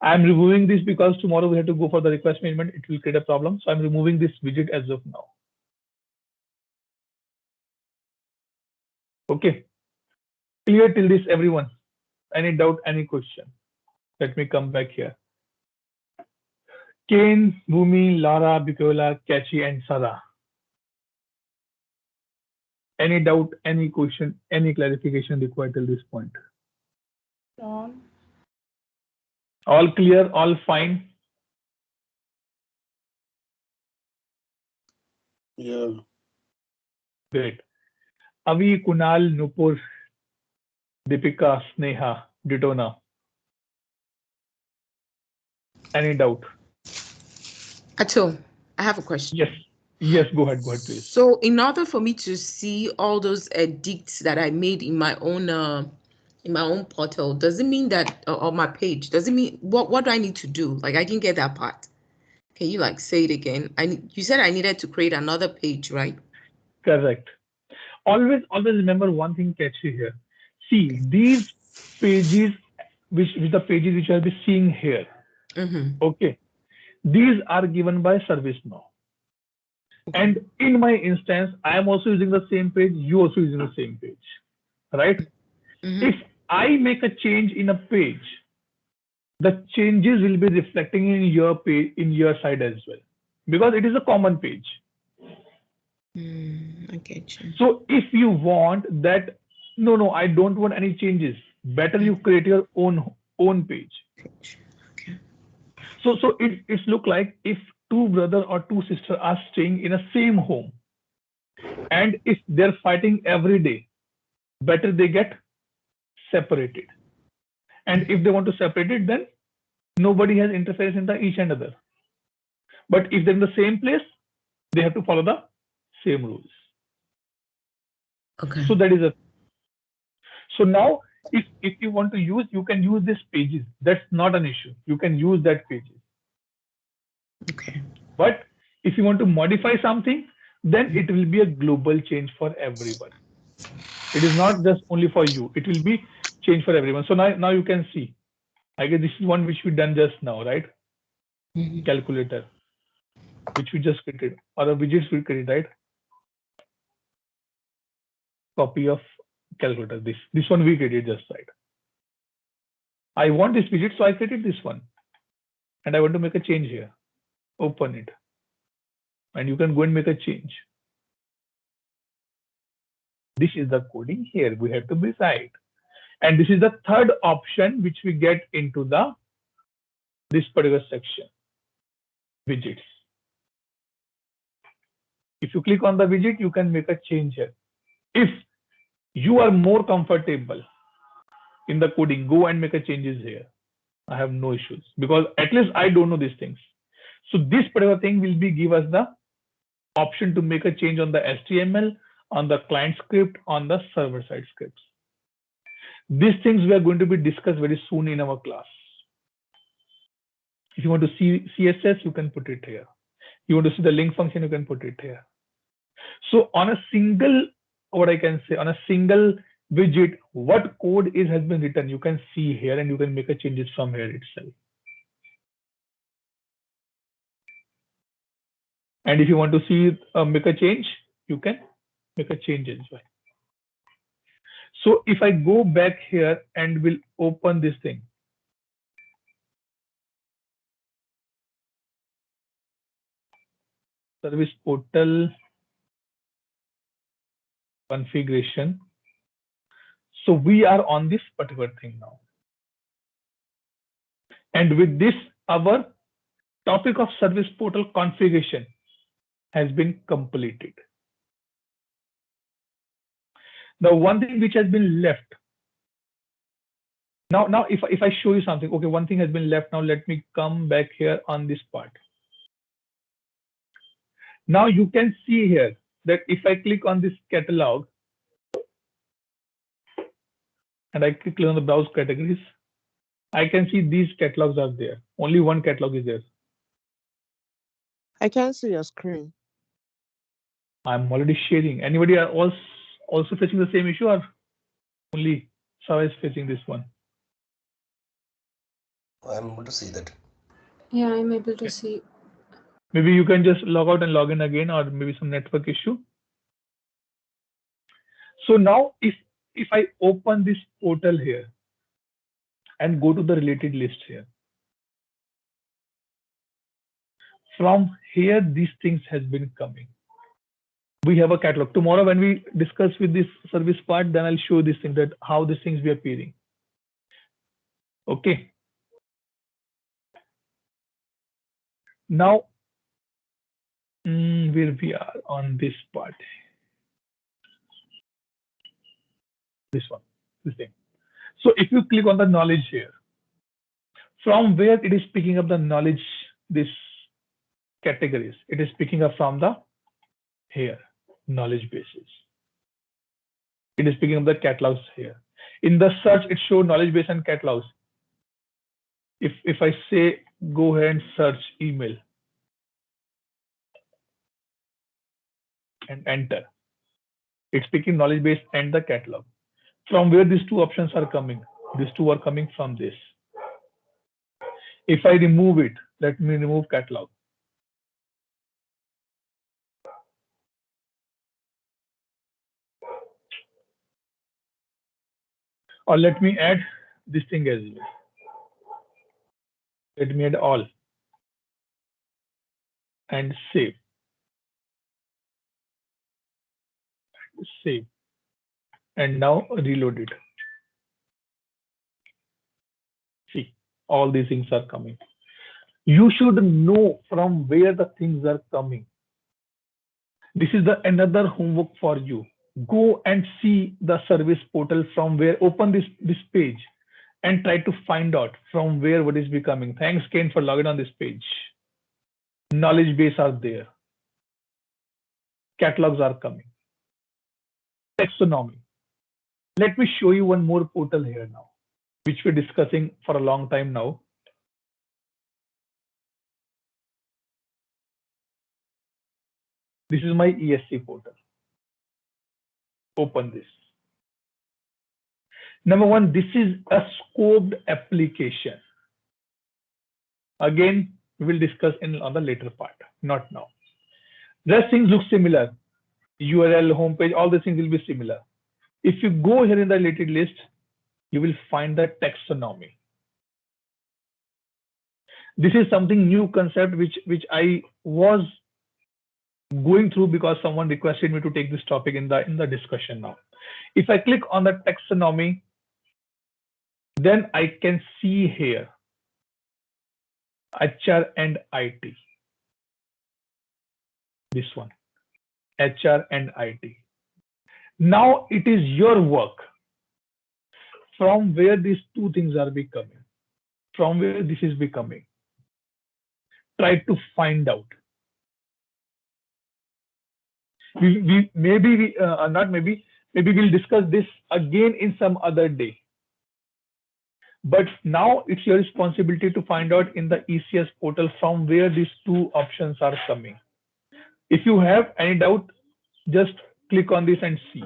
I'm removing this because tomorrow we have to go for the request management. It will create a problem. So I'm removing this widget as of now. Okay. Clear till this, everyone? Any doubt, any question? Let me come back here. Kane, Bhumi, Lara, Bukola, Kachi, and Sarah. Any doubt, any question, any clarification required till this point? All clear, all fine? Yeah. Great. Avi, Kunal, Nupur, Deepika, Sneha, Ditona. Any doubt? Atul, I have a question. Yes. Yes, go ahead, please. So in order for me to see all those edits that I made in my own portal, does it mean that on my page, does it mean what do I need to do? Like I didn't get that part. Can you like say it again? You said I needed to create another page, right? Correct. Always remember one thing catchy here. See, these pages, which the pages which I'll be seeing here. Okay. These are given by ServiceNow. And in my instance, I am also using the same page, you also using the same page, right? If I make a change in a page, the changes will be reflecting in your page, in your side as well, because it is a common page. Okay. So if you want that, no, I don't want any changes. Better you create your own page. Okay. So it's look like if two brother or two sister are staying in a same home, and if they're fighting every day, better they get separated. And if they want to separate it, then nobody has interference in the each and other. But if they're in the same place, they have to follow the same rules. Okay. So that is a. So now, if you want to use, you can use these pages. That's not an issue. You can use that pages. Okay. But if you want to modify something, then it will be a global change for everyone. It is not just only for you. It will be change for everyone. So now you can see. I guess this is one which we done just now, right? Calculator, which we just created, or the widgets we created, right? Copy of calculator. This one we created just right. I want this widget, so I created this one, and I want to make a change here. Open it, and you can go and make a change. This is the coding here. We have to be right, and this is the third option which we get into this particular section, widgets. If you click on the widget, you can make a change here. If you are more comfortable in the coding, go and make a changes here. I have no issues, because at least I don't know these things. So this particular thing will be give us the option to make a change on the HTML, on the client script, on the server side scripts. These things we are going to be discussed very soon in our class. If you want to see CSS, you can put it here. You want to see the link function, you can put it here. So on a single, what I can say, on a single widget, what code has been written, you can see here, and you can make a changes from here itself. And if you want to see make a change, you can make a change as well. So if I go back here and will open this thing, service portal configuration. So we are on this particular thing now. And with this, our topic of service portal configuration has been completed. Now, one thing which has been left. Now, if I show you something, okay, one thing has been left. Now let me come back here on this part. Now you can see here that if I click on this catalog and I click on the browse categories, I can see these catalogs are there. Only one catalog is there. I can't see your screen. I'm already sharing. Anybody are also facing the same issue, or only Sarah is facing this one? I'm able to see that. Yeah, I'm able to see. Maybe you can just log out and log in again, or maybe some network issue. So now if I open this portal here and go to the related list here, from here these things has been coming. We have a catalog. Tomorrow when we discuss with this service part, then I'll show this thing, that how these things we are appearing. Okay. Now Where we are on this part. This one, this thing. So if you click on the knowledge here, from where it is picking up the knowledge, this categories, it is picking up from the here, knowledge bases. It is picking up the catalogs here. In the search, it shows knowledge base and catalogs. If I say go ahead and search email and enter, it's picking knowledge base and the catalog. From where these two options are coming? These two are coming from this. If I remove it, let me remove catalog. Or let me add this thing as well. Let me add all and save. Save. And now reload it. See, all these things are coming. You should know from where the things are coming. This is another homework for you. Go and see the service portal from where, open this page and try to find out from where what is becoming. Thanks, Ken, for logging on this page. Knowledge base are there. Catalogs are coming. Taxonomy. Let me show you one more portal here now, which we're discussing for a long time now. This is my ESC portal. Open this. Number one, this is a scoped application. Again, we will discuss on the later part, not now. Rest things look similar. URL, homepage, all these things will be similar. If you go here in the related list, you will find the taxonomy. This is something new concept which I was going through because someone requested me to take this topic in the discussion now. If I click on the taxonomy, then I can see here HR and IT. This one, HR and IT. Now it is your work from where these two things are becoming, from where this is becoming. Try to find out. Maybe we'll discuss this again in some other day. But now it's your responsibility to find out in the ECS portal from where these two options are coming. If you have any doubt, just click on this and see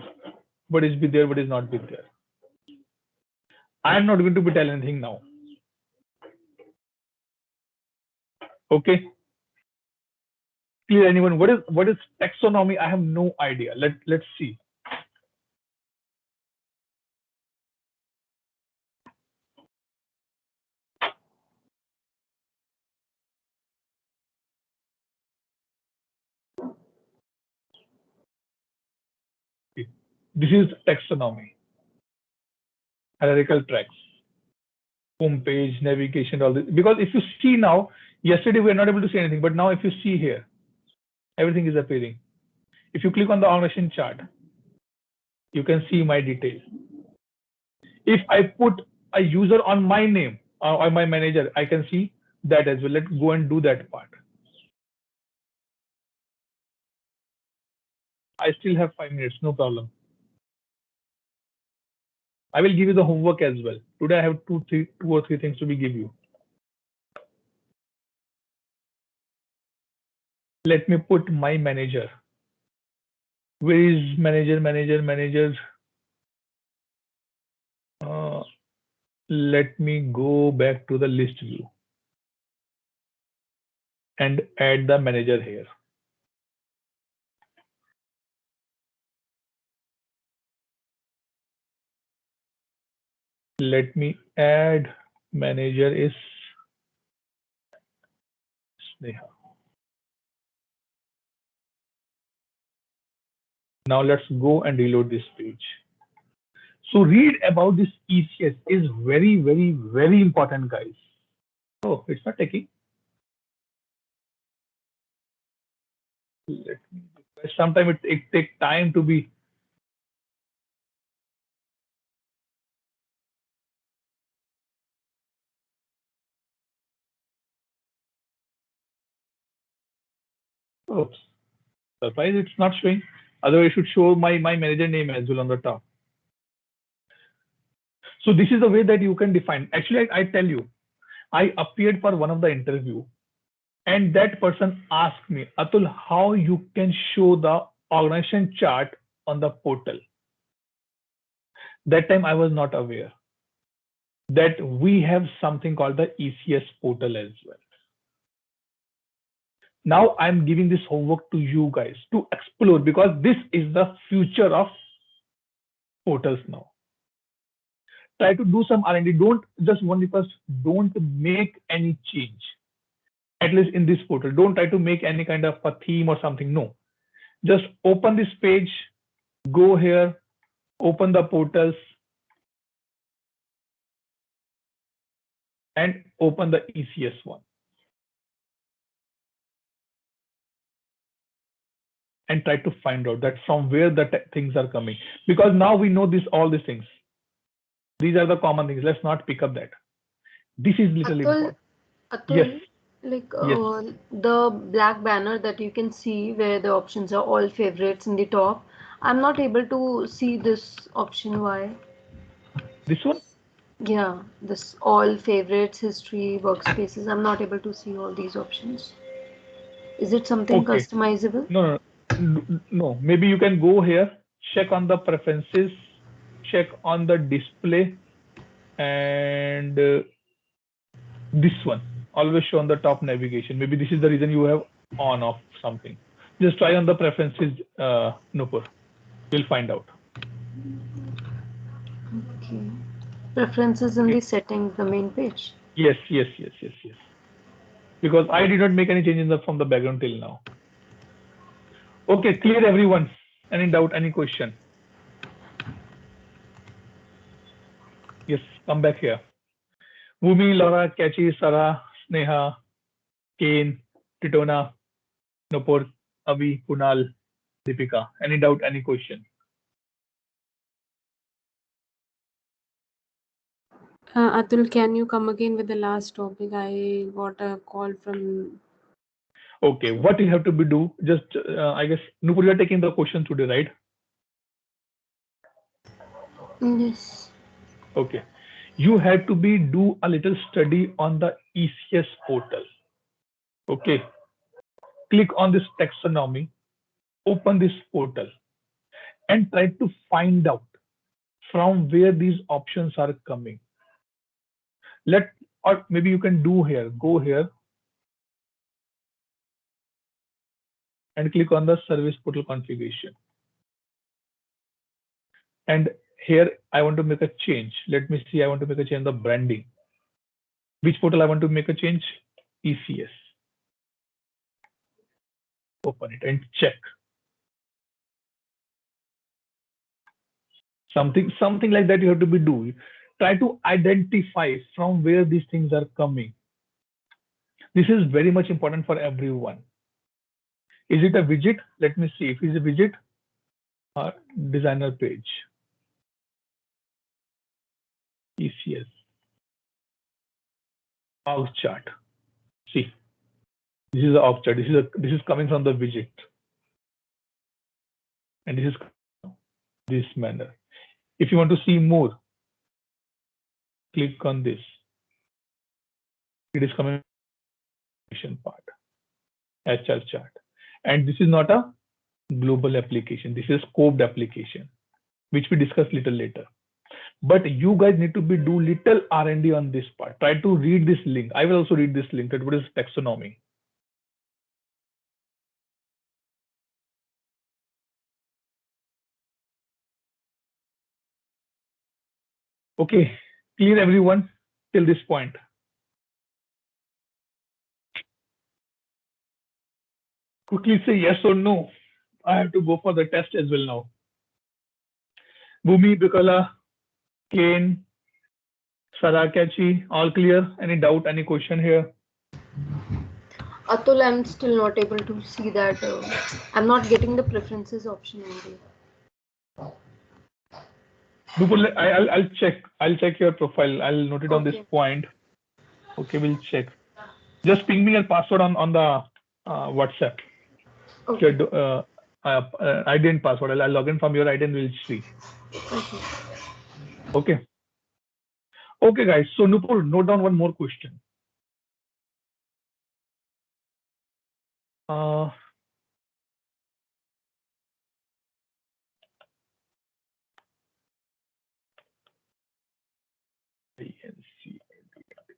what is be there, what is not be there. I'm not going to be telling anything now. Okay. Clear, anyone? What is taxonomy? I have no idea. Let's see. This is taxonomy. Hierarchical tracks, home page, navigation, all this. Because if you see now, yesterday we were not able to see anything, but now if you see here, everything is appearing. If you click on the organization chart, you can see my details. If I put a user on my name or my manager, I can see that as well. Let's go and do that part. I still have 5 minutes, no problem. I will give you the homework as well. Today I have two or three things to give you. Let me put my manager. Where is manager? Let me go back to the list view and add the manager here. Let me add manager is Sneha. Now let's go and reload this page. So read about this ECS is very, very, very important, guys. Oh, it's not taking. Let me. Sometimes it takes time to be. Oops. Surprise, it's not showing. Otherwise, it should show my manager name as well on the top. So this is the way that you can define. Actually, I tell you, I appeared for one of the interview, and that person asked me, Atul, how you can show the organization chart on the portal. That time I was not aware that we have something called the ECS portal as well. Now I'm giving this homework to you guys to explore, because this is the future of portals now. Try to do some R&D. Don't just don't make any change. At least in this portal, don't try to make any kind of a theme or something. No, just open this page, go here, open the portals, and open the ECS one. And try to find out that from where the things are coming. Because now we know all these things. These are the common things. Let's not pick up that. This is literally important. Atul, Yes. like Yes. the black banner that you can see where the options are all favorites in the top. I'm not able to see this option. Why? This one? Yeah, this all favorites, history, workspaces. I'm not able to see all these options. Is it something Okay. customizable? No. Maybe you can go here, check on the preferences, check on the display, and this one always show on the top navigation. Maybe this is the reason you have on off something. Just try on the preferences, Nupur. You'll find out. Okay. Preferences in the settings, the main page. Yes. Because I did not make any changes from the background till now. Okay, clear everyone. Any doubt, any question? Yes, come back here. Bhumi, Laura, Kachi, Sarah, Sneha, Kane, Titona, Nupur, Avi, Kunal, Deepika. Any doubt, any question? Atul, can you come again with the last topic? I got a call from. Okay, what you have to do? Just I guess Nupur, you are taking the question today, right? Yes. Okay, you have to do a little study on the ECS portal. Okay, click on this taxonomy, open this portal, and try to find out from where these options are coming. Or maybe you can do here, go here and click on the service portal configuration. And here I want to make a change. Let me see, I want to make a change in the branding. Which portal I want to make a change? ECS. Open it and check. Something like that you have to be doing. Try to identify from where these things are coming. This is very much important for everyone. Is it a widget? Let me see if it's a widget or designer page. ECS. Org chart. See, this is the org chart. This is coming from the widget, and this is this manner. If you want to see more, click on this. It is coming part, HR chart, and this is not a global application. This is scoped application, which we discuss little later. But you guys need to do little R&D on this part. Try to read this link. I will also read this link. That what is taxonomy. Okay, clear everyone till this point. Quickly say yes or no. I have to go for the test as well now. Bhumi, Bikala, Kane, Sarakachi, all clear? Any doubt, any question here? Atul, I'm still not able to see that. I'm not getting the preferences option only. Nupur, I'll check. I'll check your profile. I'll note it on this Okay. point. Okay, we'll check. Just ping me your password on the WhatsApp. Okay. Your ID and password. I'll log in from your ID and we'll see. Okay. Okay. Okay, guys. So Nupur, note down one more question.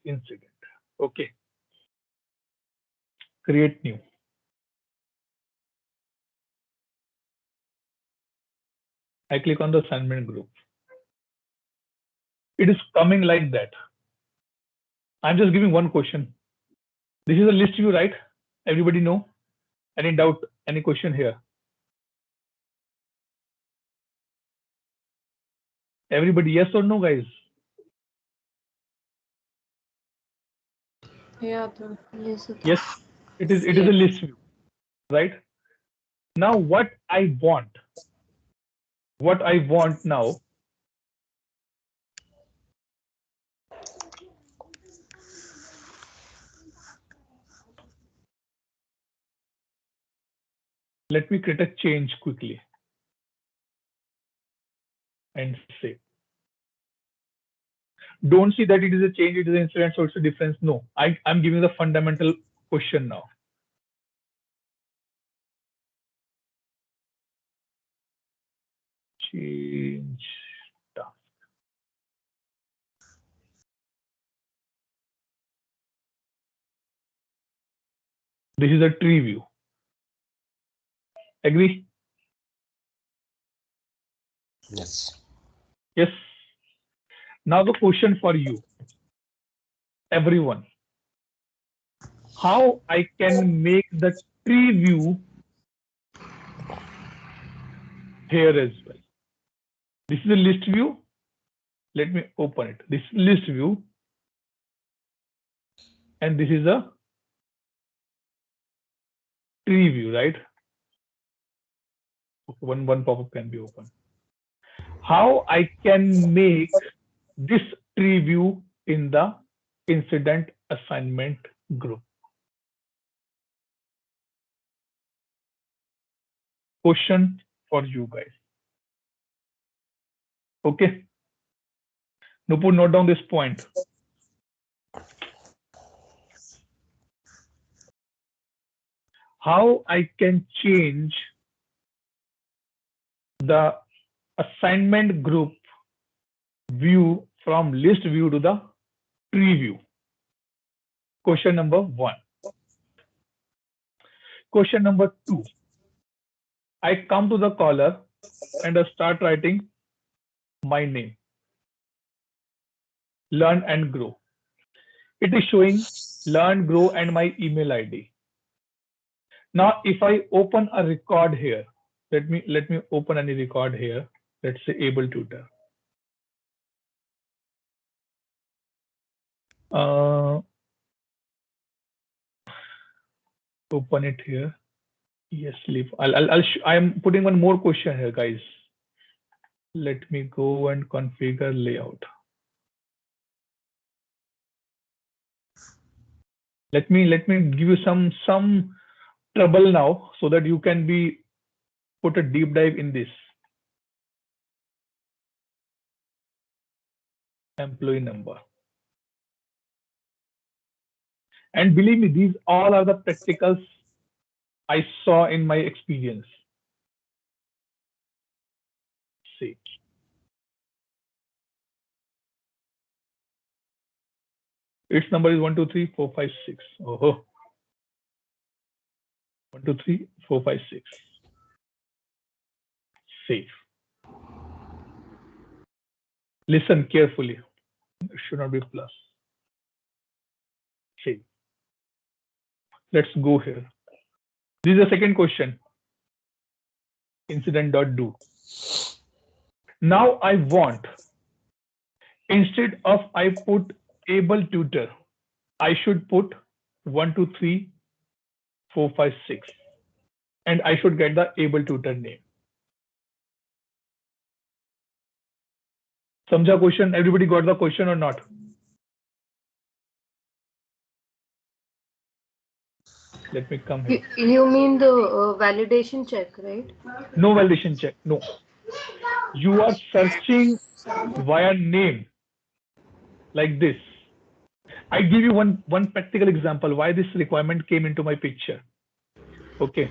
Incident. Okay. Create new. I click on the assignment group. It is coming like that. I'm just giving one question. This is a list view, right? Everybody know? Any doubt? Any question here? Everybody, yes or no, guys? Yeah, Atul. Yes, Atul. Yes, it is a list view, right? Now what I want now, let me create a change quickly and save. Don't see that it is a change, it is an incident, so it's a difference. No, I'm giving the fundamental question now. Change task. This is a tree view. Agree? Yes. Yes. Now the question for you, everyone. How I can make the tree view here as well. This is a list view. Let me open it. This is list view. And this is a tree view, right? One pop-up can be open. How I can make this tree view in the incident assignment group? Question for you guys. Okay. Nupur, note down this point. How I can change the assignment group view from list view to the tree view? Question number 1. Question number 2. I come to the caller and I start writing my name. Learn and grow. It is showing learn, grow, and my email ID. Now, if I open a record here, let me open any record here. Let's say able tutor. Open it here. Yes, leave. I'm putting one more question here, guys. Let me go and configure layout. Let me give you some trouble now so that you can be put a deep dive in this. Employee number. And believe me, these all are the practicals I saw in my experience. See. Its number is 1, 2, 3, 4, 5, 6. Oh, 1, 2, 3, 4, 5, 6. Save. Listen carefully. It should not be plus. Save. Let's go here. This is the second question. Incident.do. Now I want, instead of I put able tutor, I should put 1, 2, 3, 4, 5, 6. And I should get the able tutor name. Samjha question? Everybody got the question or not? Let me come here. You mean the validation check, right? No validation check. No. You are searching via name like this. I give you one practical example why this requirement came into my picture. Okay.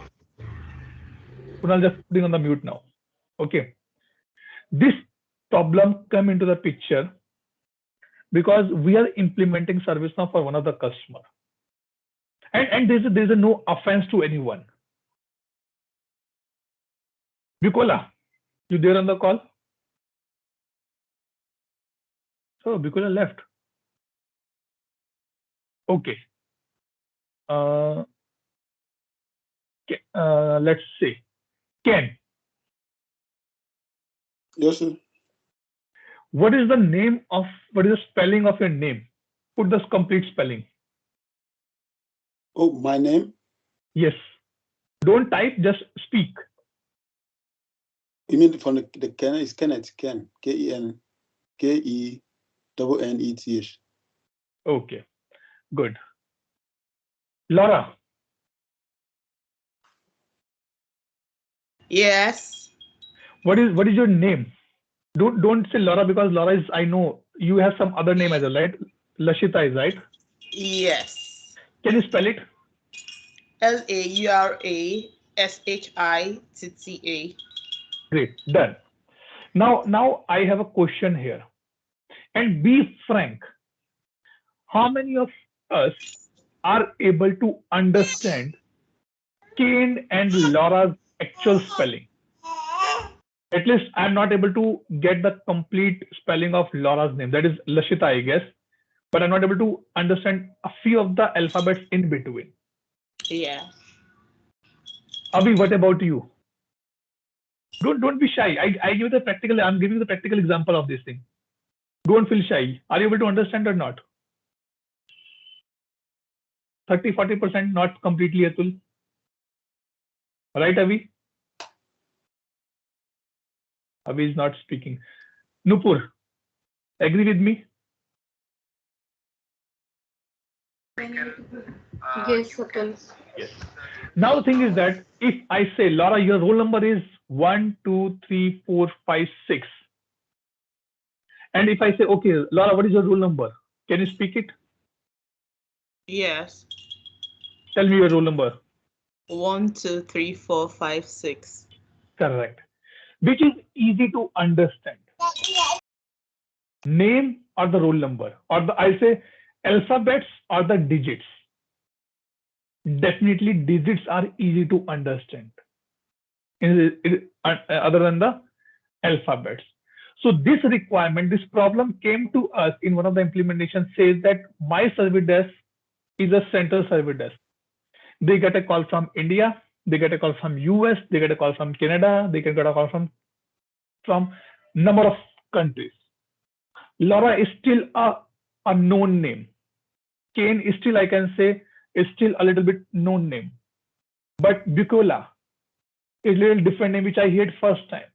Kunal just putting on the mute now. Okay. This problem come into the picture because we are implementing service now for one of the customer. And there's a no offense to anyone. Bukola, you there on the call? So Bukola left. Okay. Let's see. Ken. Yes, sir. What is the spelling of your name? Put the complete spelling. Oh, my name? Yes. Don't type, just speak. You mean from the Ken is Kenneth, Ken, K-E-N, K-E-N-N-E-T-H. Okay, good. Laura. Yes. What is your name? Don't say Laura because Laura is, I know you have some other name as well, right? Lashita is right? Yes. Can you spell it? Laurashita. Great, done. Now I have a question here. And be frank, how many of us are able to understand Kane and Laura's actual spelling? At least I'm not able to get the complete spelling of Laura's name. That is Lashita, I guess. But I'm not able to understand a few of the alphabets in between. Yeah. Avi, what about you? Don't be shy. I'm giving you the practical example of this thing. Don't feel shy. Are you able to understand or not? 30-40% not completely, Atul. Right, Avi? Avi is not speaking. Nupur, agree with me? Yes, Atul. Yes. Now the thing is that if I say, Laura, your roll number is 1, 2, 3, 4, 5, 6. And if I say, okay, Laura, what is your roll number? Can you speak it? Yes. Tell me your roll number. 1, 2, 3, 4, 5, 6. Correct. Which is easy to understand. Name or the roll number, or I say alphabets or the digits. Definitely digits are easy to understand other than the alphabets. So this requirement, this problem came to us in one of the implementations, says that my service desk is a central service desk. They get a call from India, they get a call from US, they get a call from Canada, they can get a call from number of countries. Laura is still a known name. Kane is still, I can say, is still a little bit known name. But Bukola is a little different name, which I heard first time.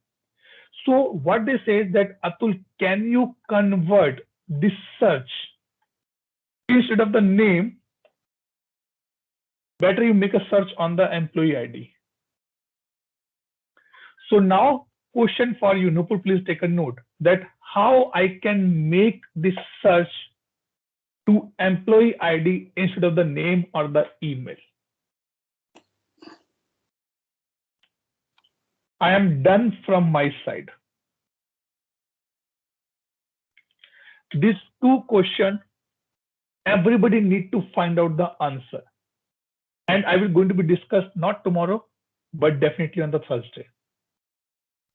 So what they say is that, Atul, can you convert this search instead of the name? Better you make a search on the employee ID. So now question for you, Nupur, please take a note that how I can make this search to employee ID instead of the name or the email. I am done from my side. These two questions, everybody need to find out the answer. And I will going to be discussed not tomorrow, but definitely on the Thursday.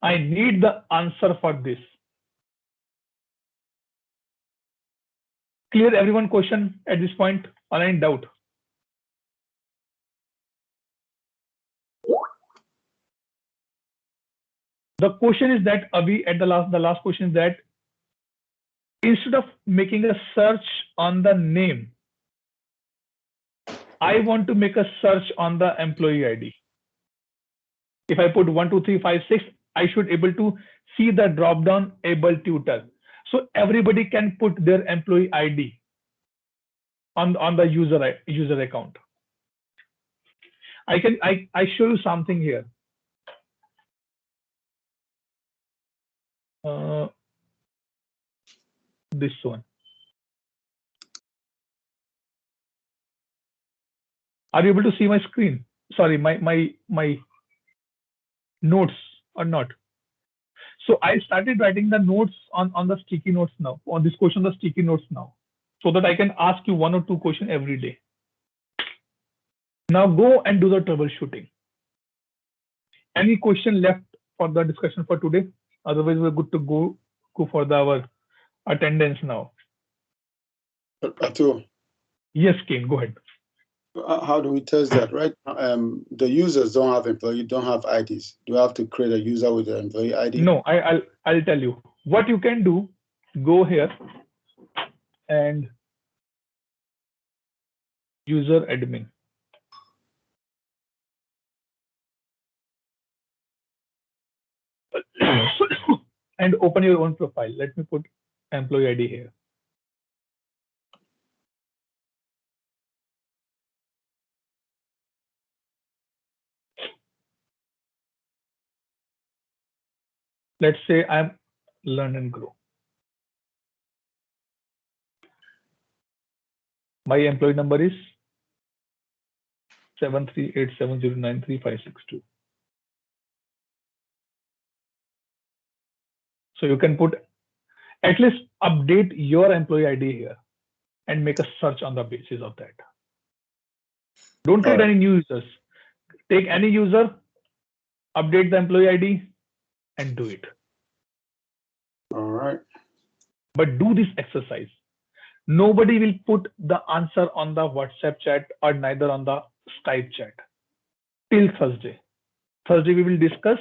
I need the answer for this. Clear everyone question at this point or any doubt? The question is that, Avi, at the last question is that instead of making a search on the name, I want to make a search on the employee ID. If I put 1, 2, 3, 5, 6, I should able to see the drop down able tutor. So everybody can put their employee ID on the user account. I show you something here. This one. Are you able to see my screen? Sorry, my notes or not? So I started writing the notes on the sticky notes now, on this question, the sticky notes now, so that I can ask you 1 or 2 questions every day. Now go and do the troubleshooting. Any question left for the discussion for today? Otherwise, we're good to go for our attendance now. Atul, Yes, Kane, go ahead. how do we test that, right? The users don't have IDs. Do I have to create a user with an employee ID? No, I'll tell you. What you can do, go here and user admin. And open your own profile. Let me put employee ID here. Let's say I'm Learn and Grow. My employee number is 73870935562. So you can put, at least update your employee ID here and make a search on the basis of that. Don't create any new users. Take any user, update the employee ID and do it. All right. But do this exercise. Nobody will put the answer on the WhatsApp chat or neither on the Skype chat till Thursday. Thursday we will discuss,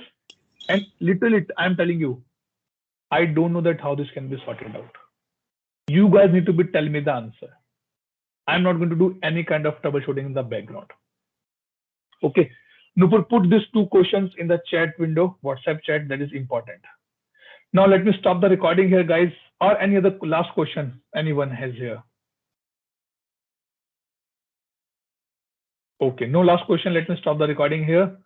and literally I'm telling you, I don't know that how this can be sorted out. You guys need to be telling me the answer. I'm not going to do any kind of troubleshooting in the background. Okay. Nupur, put these 2 questions in the chat window, WhatsApp chat, that is important. Now let me stop the recording here, guys. Or any other last question anyone has here? Okay, no last question. Let me stop the recording here.